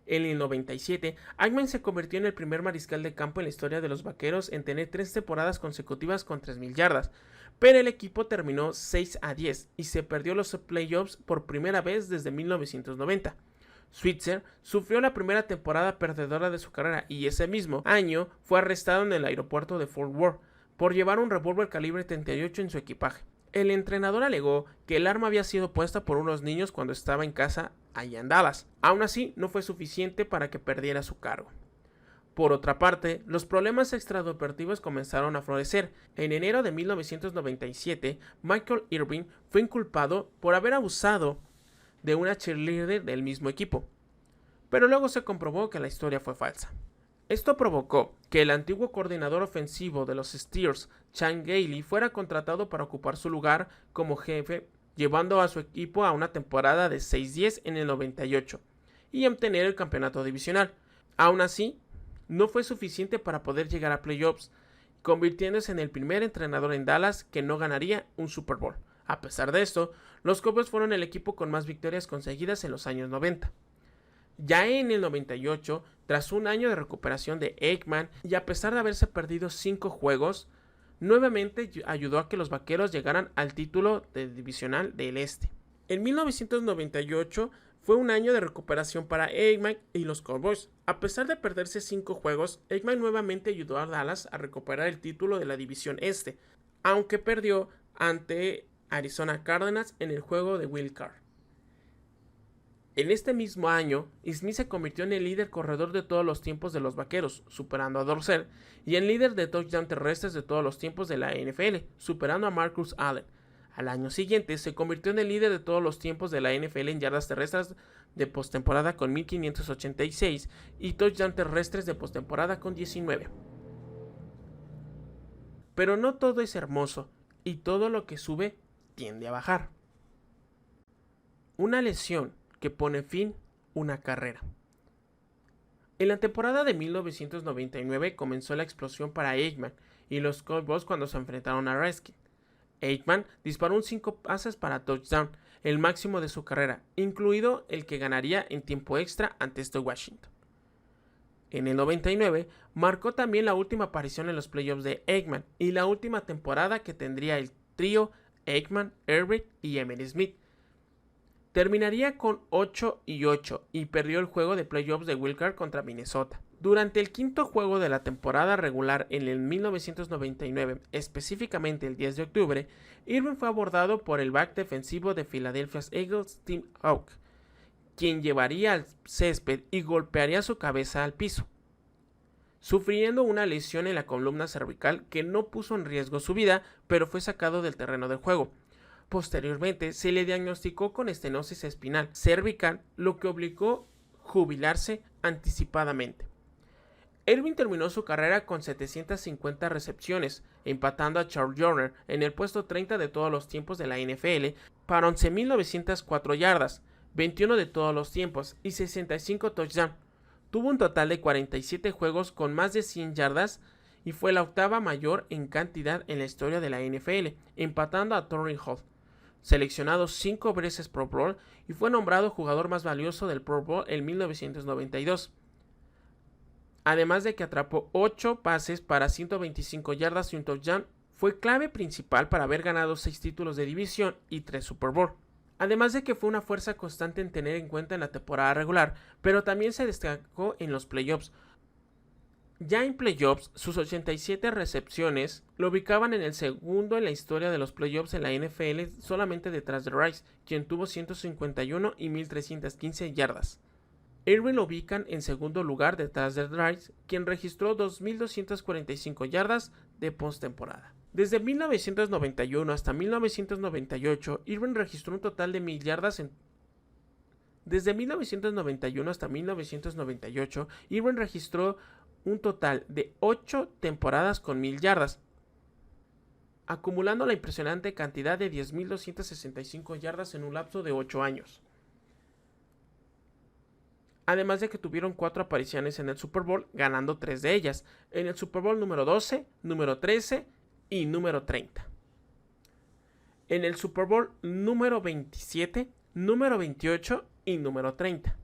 En el 97, Aikman se convirtió en el primer mariscal de campo en la historia de los Vaqueros en tener 3 temporadas consecutivas con 3.000 yardas, pero el equipo terminó 6-10 y se perdió los playoffs por primera vez desde 1990. Switzer sufrió la primera temporada perdedora de su carrera y ese mismo año fue arrestado en el aeropuerto de Fort Worth por llevar un revólver calibre 38 en su equipaje. El entrenador alegó que el arma había sido puesta por unos niños cuando estaba en casa allá en Dallas. Aún así, no fue suficiente para que perdiera su cargo. Por otra parte, los problemas extradeportivos comenzaron a florecer. En enero de 1997, Michael Irvin fue inculpado por haber abusado de una cheerleader del mismo equipo, pero luego se comprobó que la historia fue falsa. Esto provocó que el antiguo coordinador ofensivo de los Steelers, Chan Gailey, fuera contratado para ocupar su lugar como jefe, llevando a su equipo a una temporada de 6-10 en el 98 y obtener el campeonato divisional. Aún así, no fue suficiente para poder llegar a playoffs, convirtiéndose en el primer entrenador en Dallas que no ganaría un Super Bowl. A pesar de esto, los Cowboys fueron el equipo con más victorias conseguidas en los años 90. Ya en el 98, tras un año de recuperación de Aikman y a pesar de haberse perdido 5 juegos, nuevamente ayudó a que los Vaqueros llegaran al título divisional del Este. En 1998 fue un año de recuperación para Aikman y los Cowboys. A pesar de perderse 5 juegos, Aikman nuevamente ayudó a Dallas a recuperar el título de la división Este, aunque perdió ante Arizona Cardinals en el juego de Wild Card. En este mismo año, Smith se convirtió en el líder corredor de todos los tiempos de los Vaqueros, superando a Dorsett, y en líder de touchdown terrestres de todos los tiempos de la NFL, superando a Marcus Allen. Al año siguiente, se convirtió en el líder de todos los tiempos de la NFL en yardas terrestres de postemporada con 1586 y touchdown terrestres de postemporada con 19. Pero no todo es hermoso, y todo lo que sube tiende a bajar. Una lesión que pone fin a una carrera. En la temporada de 1999 comenzó la explosión para Aikman y los Cowboys cuando se enfrentaron a Redskins. Aikman disparó un 5 pases para touchdown, el máximo de su carrera, incluido el que ganaría en tiempo extra ante Washington. En el 99 marcó también la última aparición en los playoffs de Aikman y la última temporada que tendría el trío Aikman, Herbert y Emmitt Smith. Terminaría con 8-8 y perdió el juego de playoffs de Wild Card contra Minnesota. Durante el quinto juego de la temporada regular en el 1999, específicamente el 10 de octubre, Irvin fue abordado por el back defensivo de Philadelphia Eagles, Tim Hawk, quien llevaría al césped y golpearía su cabeza al piso, sufriendo una lesión en la columna cervical que no puso en riesgo su vida, pero fue sacado del terreno del juego. Posteriormente se le diagnosticó con estenosis espinal cervical, lo que obligó a jubilarse anticipadamente. Irvin terminó su carrera con 750 recepciones, empatando a Charles Joiner en el puesto 30 de todos los tiempos de la NFL para 11.904 yardas, 21 de todos los tiempos y 65 touchdowns. Tuvo un total de 47 juegos con más de 100 yardas y fue la octava mayor en cantidad en la historia de la NFL, empatando a Torrey Holt, seleccionado 5 veces Pro Bowl y fue nombrado jugador más valioso del Pro Bowl en 1992. Además de que atrapó 8 pases para 125 yardas y un touchdown, fue clave principal para haber ganado 6 títulos de división y 3 Super Bowl. Además de que fue una fuerza constante en tener en cuenta en la temporada regular, pero también se destacó en los playoffs. Ya en playoffs, sus 87 recepciones lo ubicaban en el segundo en la historia de los playoffs en la NFL, solamente detrás de Rice, quien tuvo 151 y 1315 yardas. Irvin lo ubican en segundo lugar detrás de Rice, quien registró 2245 yardas de postemporada. Desde 1991 hasta 1998, Irvin registró un total de 1000 yardas Desde 1991 hasta 1998, Irvin registró un total de 8 temporadas con 1000 yardas, acumulando la impresionante cantidad de 10.265 yardas en un lapso de 8 años. Además de que tuvieron 4 apariciones en el Super Bowl, ganando 3 de ellas, en el Super Bowl número 12, número 13 y número 30. En el Super Bowl número 27, número 28 y número 30.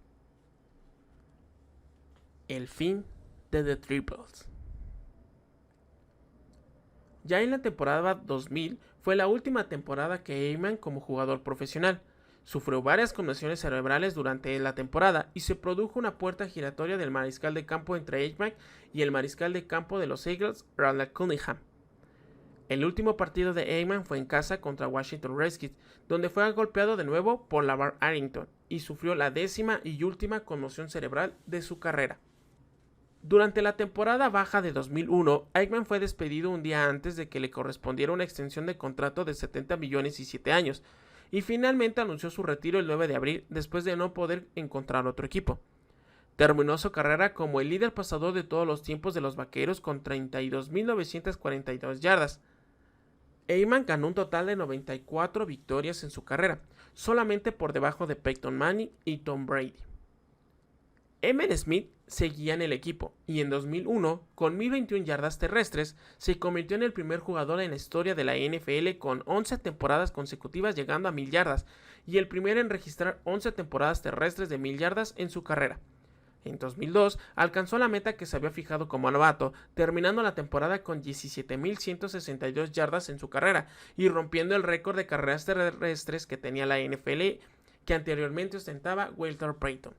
El fin de The Triples. Ya en la temporada 2000 fue la última temporada que Aikman como jugador profesional. Sufrió varias conmociones cerebrales durante la temporada y se produjo una puerta giratoria del mariscal de campo entre Aikman y el mariscal de campo de los Eagles, Randall Cunningham. El último partido de Aikman fue en casa contra Washington Redskins, donde fue golpeado de nuevo por LaVar Arrington y sufrió la 10ª y última conmoción cerebral de su carrera. Durante la temporada baja de 2001, Aikman fue despedido un día antes de que le correspondiera una extensión de contrato de 70 millones y 7 años, y finalmente anunció su retiro el 9 de abril después de no poder encontrar otro equipo. Terminó su carrera como el líder pasador de todos los tiempos de los Vaqueros con 32.942 yardas. Aikman ganó un total de 94 victorias en su carrera, solamente por debajo de Peyton Manning y Tom Brady. Emmitt Smith seguía en el equipo y en 2001, con 1021 yardas terrestres, se convirtió en el primer jugador en la historia de la NFL con 11 temporadas consecutivas llegando a 1000 yardas y el primero en registrar 11 temporadas terrestres de 1000 yardas en su carrera. En 2002 alcanzó la meta que se había fijado como novato, terminando la temporada con 17.162 yardas en su carrera y rompiendo el récord de carreras terrestres que tenía la NFL que anteriormente ostentaba Walter Payton.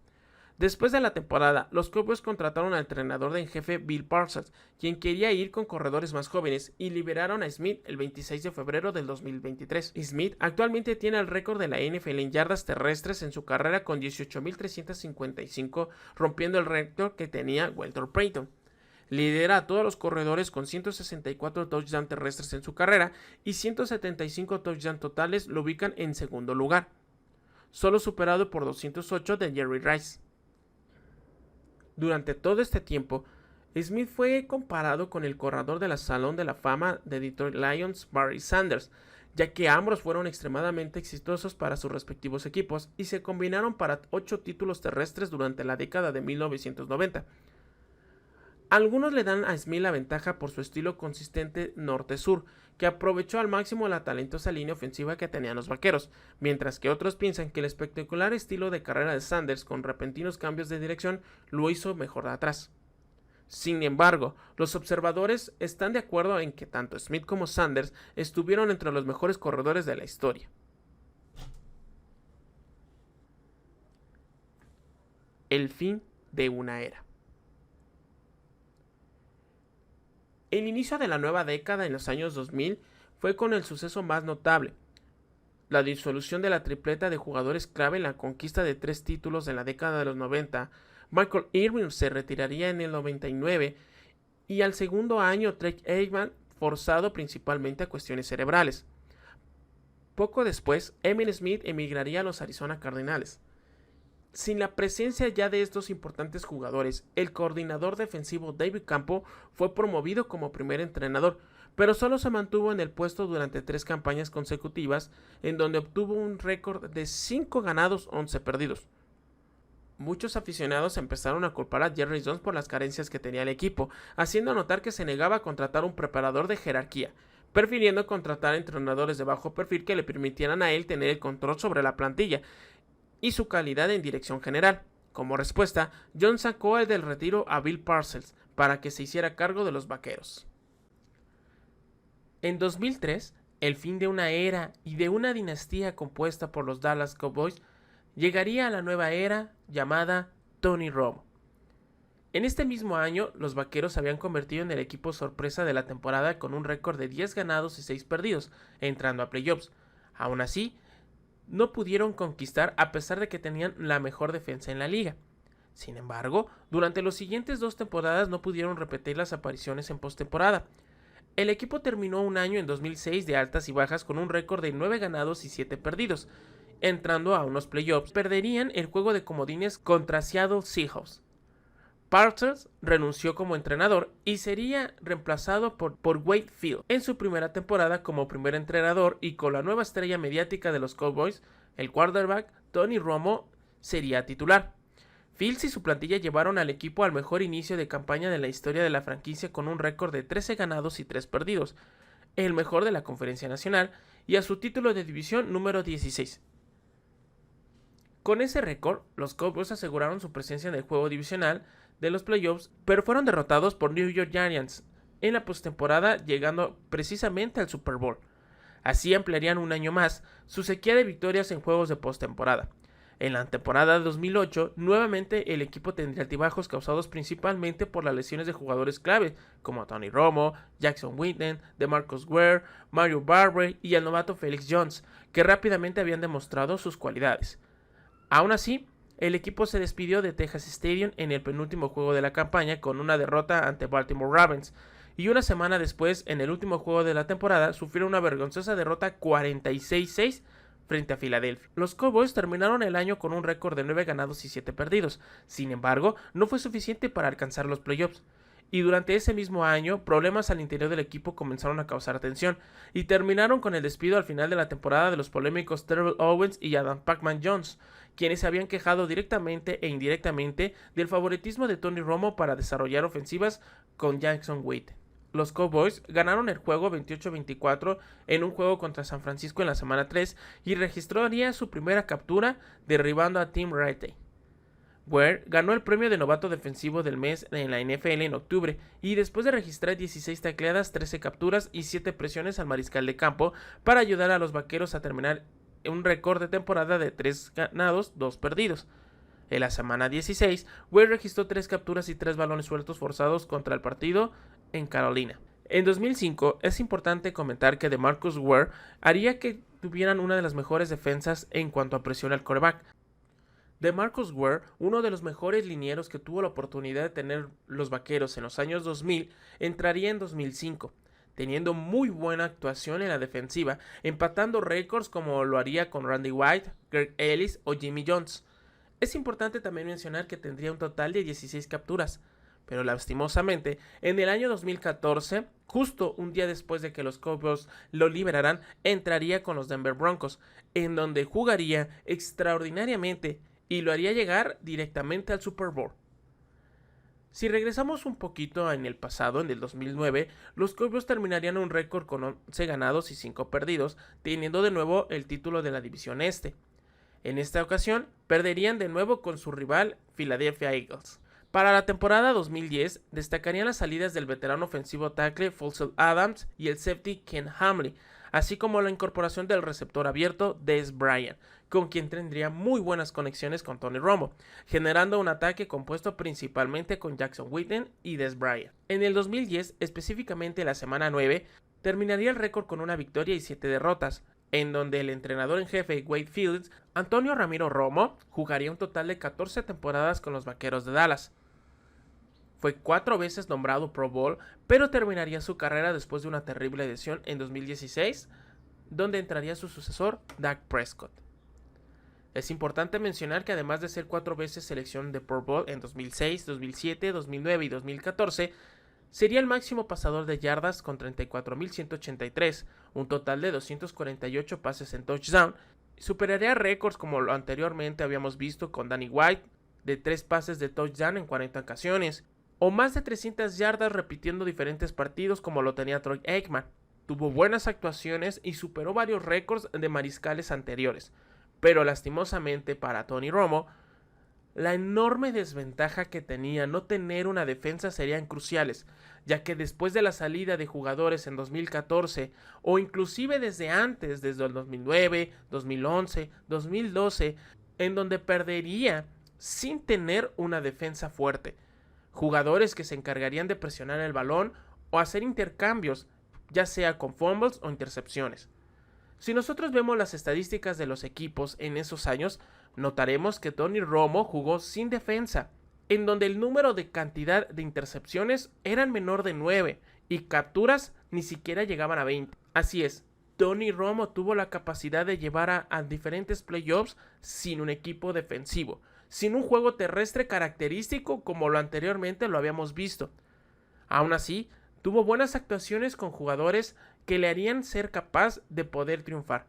Después de la temporada, los Cowboys contrataron al entrenador en jefe Bill Parcells, quien quería ir con corredores más jóvenes, y liberaron a Smith el 26 de febrero del 2023. Smith actualmente tiene el récord de la NFL en yardas terrestres en su carrera con 18.355, rompiendo el récord que tenía Walter Payton. Lidera a todos los corredores con 164 touchdowns terrestres en su carrera y 175 touchdowns totales lo ubican en segundo lugar, solo superado por 208 de Jerry Rice. Durante todo este tiempo, Smith fue comparado con el corredor del Salón de la Fama de Detroit Lions, Barry Sanders, ya que ambos fueron extremadamente exitosos para sus respectivos equipos y se combinaron para 8 títulos terrestres durante la década de 1990. Algunos le dan a Smith la ventaja por su estilo consistente norte-sur, que aprovechó al máximo la talentosa línea ofensiva que tenían los Vaqueros, mientras que otros piensan que el espectacular estilo de carrera de Sanders con repentinos cambios de dirección lo hizo mejor de atrás. Sin embargo, los observadores están de acuerdo en que tanto Smith como Sanders estuvieron entre los mejores corredores de la historia. El fin de una era. El inicio de la nueva década en los años 2000 fue con el suceso más notable, la disolución de la tripleta de jugadores clave en la conquista de 3 títulos en la década de los 90. Michael Irvin se retiraría en el 99 y al segundo año Troy Aikman, forzado principalmente a cuestiones cerebrales. Poco después, Emmitt Smith emigraría a los Arizona Cardinals. Sin la presencia ya de estos importantes jugadores, el coordinador defensivo David Campo fue promovido como primer entrenador, pero solo se mantuvo en el puesto durante 3 campañas consecutivas, en donde obtuvo un récord de 5 ganados, 11 perdidos. Muchos aficionados empezaron a culpar a Jerry Jones por las carencias que tenía el equipo, haciendo notar que se negaba a contratar un preparador de jerarquía, prefiriendo contratar entrenadores de bajo perfil que le permitieran a él tener el control sobre la plantilla y su calidad en dirección general. Como respuesta, John sacó del retiro a Bill Parcells para que se hiciera cargo de los Vaqueros. En 2003, el fin de una era y de una dinastía compuesta por los Dallas Cowboys llegaría a la nueva era llamada Tony Romo. En este mismo año, los Vaqueros se habían convertido en el equipo sorpresa de la temporada con un récord de 10 ganados y 6 perdidos, entrando a playoffs. Aún así, no pudieron conquistar a pesar de que tenían la mejor defensa en la liga. Sin embargo, durante los siguientes 2 temporadas no pudieron repetir las apariciones en postemporada. El equipo terminó un año en 2006 de altas y bajas con un récord de 9 ganados y 7 perdidos. Entrando a unos playoffs, perderían el juego de comodines contra Seattle Seahawks. Parcells renunció como entrenador y sería reemplazado por Wade Phillips en su primera temporada como primer entrenador, y con la nueva estrella mediática de los Cowboys, el quarterback Tony Romo sería titular. Phillips y su plantilla llevaron al equipo al mejor inicio de campaña de la historia de la franquicia con un récord de 13 ganados y 3 perdidos, el mejor de la Conferencia Nacional, y a su título de división número 16. Con ese récord, los Cowboys aseguraron su presencia en el juego divisional de los playoffs, pero fueron derrotados por New York Giants en la postemporada, llegando precisamente al Super Bowl. Así ampliarían un año más su sequía de victorias en juegos de postemporada. En la temporada de 2008, nuevamente el equipo tendría altibajos causados principalmente por las lesiones de jugadores clave, como Tony Romo, Jackson Witten, DeMarcus Ware, Mario Barber y el novato Felix Jones, que rápidamente habían demostrado sus cualidades. Aún así, el equipo se despidió de Texas Stadium en el penúltimo juego de la campaña con una derrota ante Baltimore Ravens, y una semana después, en el último juego de la temporada, sufrieron una vergonzosa derrota 46-6 frente a Filadelfia. Los Cowboys terminaron el año con un récord de 9 ganados y 7 perdidos. Sin embargo, no fue suficiente para alcanzar los playoffs. Y durante ese mismo año, problemas al interior del equipo comenzaron a causar tensión, y terminaron con el despido al final de la temporada de los polémicos Terrell Owens y Adam Pacman Jones, quienes se habían quejado directamente e indirectamente del favoritismo de Tony Romo para desarrollar ofensivas con Jackson Witten. Los Cowboys ganaron el juego 28-24 en un juego contra San Francisco en la semana 3 y registraría su primera captura derribando a Tim Rattay. Ware ganó el premio de novato defensivo del mes en la NFL en octubre y después de registrar 16 tacleadas, 13 capturas y 7 presiones al mariscal de campo para ayudar a los vaqueros a terminar un récord de temporada de 3 ganados, 2 perdidos. En la semana 16, Ware registró 3 capturas y 3 balones sueltos forzados contra el partido en Carolina. En 2005, es importante comentar que DeMarcus Ware haría que tuvieran una de las mejores defensas en cuanto a presión al quarterback. DeMarcus Ware, uno de los mejores linieros que tuvo la oportunidad de tener los Vaqueros en los años 2000, entraría en 2005, teniendo muy buena actuación en la defensiva, empatando récords como lo haría con Randy White, Greg Ellis o Jimmy Jones. Es importante también mencionar que tendría un total de 16 capturas, pero lastimosamente, en el año 2014, justo un día después de que los Cowboys lo liberaran, entraría con los Denver Broncos, en donde jugaría extraordinariamente y lo haría llegar directamente al Super Bowl. Si regresamos un poquito en el pasado, en el 2009, los Cowboys terminarían un récord con 11 ganados y 5 perdidos, teniendo de nuevo el título de la división este. En esta ocasión, perderían de nuevo con su rival Philadelphia Eagles. Para la temporada 2010, destacarían las salidas del veterano ofensivo tackle Fulcell Adams y el safety Ken Hamley, así como la incorporación del receptor abierto Dez Bryant, con quien tendría muy buenas conexiones con Tony Romo, generando un ataque compuesto principalmente con Jackson Witten y Dez Bryant. En el 2010, específicamente la semana 9, terminaría el récord con una victoria y 7 derrotas, en donde el entrenador en jefe Wade Phillips, Antonio Ramiro Romo, jugaría un total de 14 temporadas con los Vaqueros de Dallas. Fue 4 veces nombrado Pro Bowl, pero terminaría su carrera después de una terrible lesión en 2016, donde entraría su sucesor, Dak Prescott. Es importante mencionar que además de ser 4 veces selección de Pro Bowl en 2006, 2007, 2009 y 2014, sería el máximo pasador de yardas con 34.183, un total de 248 pases en touchdown. Superaría récords como lo anteriormente habíamos visto con Danny White, de 3 pases de touchdown en 40 ocasiones, o más de 300 yardas repitiendo diferentes partidos como lo tenía Troy Aikman. Tuvo buenas actuaciones y superó varios récords de mariscales anteriores, pero lastimosamente para Tony Romo, la enorme desventaja que tenía no tener una defensa serían cruciales, ya que después de la salida de jugadores en 2014 o inclusive desde antes, desde el 2009, 2011, 2012, en donde perdería sin tener una defensa fuerte. Jugadores que se encargarían de presionar el balón o hacer intercambios, ya sea con fumbles o intercepciones. Si nosotros vemos las estadísticas de los equipos en esos años, notaremos que Tony Romo jugó sin defensa, en donde el número de cantidad de intercepciones eran menor de 9 y capturas ni siquiera llegaban a 20. Así es, Tony Romo tuvo la capacidad de llevar a diferentes playoffs sin un equipo defensivo, sin un juego terrestre característico como lo anteriormente lo habíamos visto. Aún así, tuvo buenas actuaciones con jugadores que le harían ser capaz de poder triunfar.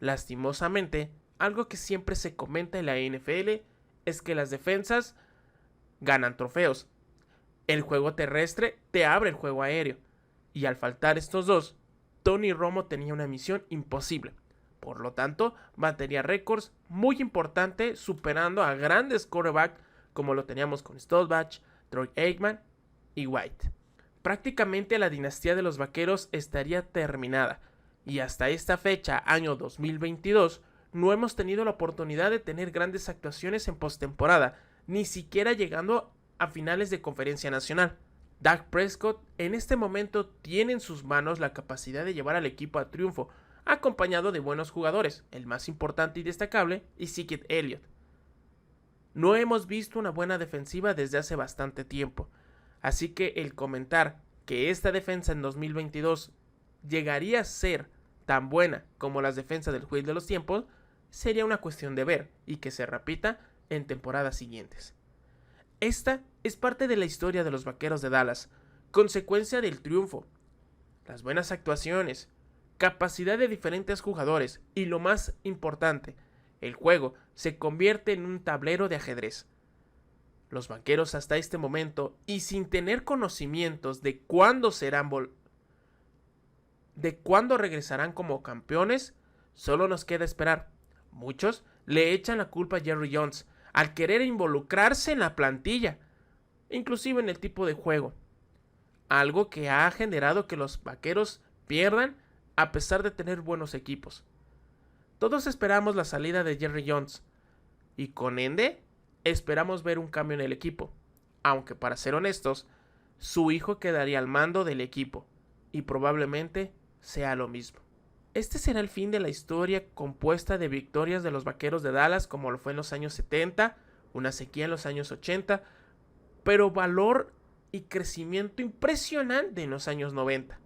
Lastimosamente, algo que siempre se comenta en la NFL es que las defensas ganan trofeos. El juego terrestre te abre el juego aéreo. Y al faltar estos dos, Tony Romo tenía una misión imposible. Por lo tanto, batería récords muy importante, superando a grandes quarterbacks como lo teníamos con Staubach, Troy Aikman y White. Prácticamente la dinastía de los Vaqueros estaría terminada, Y hasta esta fecha, año 2022, no hemos tenido la oportunidad de tener grandes actuaciones en postemporada, ni siquiera llegando a finales de conferencia nacional. Dak Prescott en este momento tiene en sus manos la capacidad de llevar al equipo a triunfo, acompañado de buenos jugadores, el más importante y destacable, Ezekiel Elliott. No hemos visto una buena defensiva desde hace bastante tiempo, así que el comentar que esta defensa en 2022 llegaría a ser tan buena como las defensas del juez de los tiempos sería una cuestión de ver y que se repita en temporadas siguientes. Esta es parte de la historia de los Vaqueros de Dallas, consecuencia del triunfo, las buenas actuaciones, capacidad de diferentes jugadores y lo más importante, el juego se convierte en un tablero de ajedrez. Los Vaqueros hasta este momento y sin tener conocimientos de cuándo regresarán como campeones, solo nos queda esperar. Muchos le echan la culpa a Jerry Jones al querer involucrarse en la plantilla, inclusive en el tipo de juego, algo que ha generado que los Vaqueros pierdan a pesar de tener buenos equipos. Todos esperamos la salida de Jerry Jones y con ende esperamos ver un cambio en el equipo, aunque para ser honestos, su hijo quedaría al mando del equipo y probablemente sea lo mismo. Este será el fin de la historia compuesta de victorias de los Vaqueros de Dallas como lo fue en los años 70, una sequía en los años 80, pero valor y crecimiento impresionante en los años 90.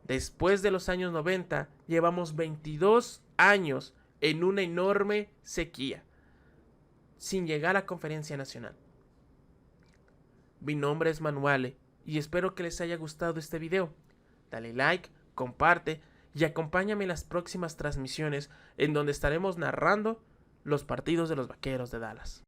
Después de los años 90, llevamos 22 años en una enorme sequía, sin llegar a conferencia nacional. Mi nombre es Manuale y espero que les haya gustado este video. Dale like, comparte y acompáñame en las próximas transmisiones en donde estaremos narrando los partidos de los Vaqueros de Dallas.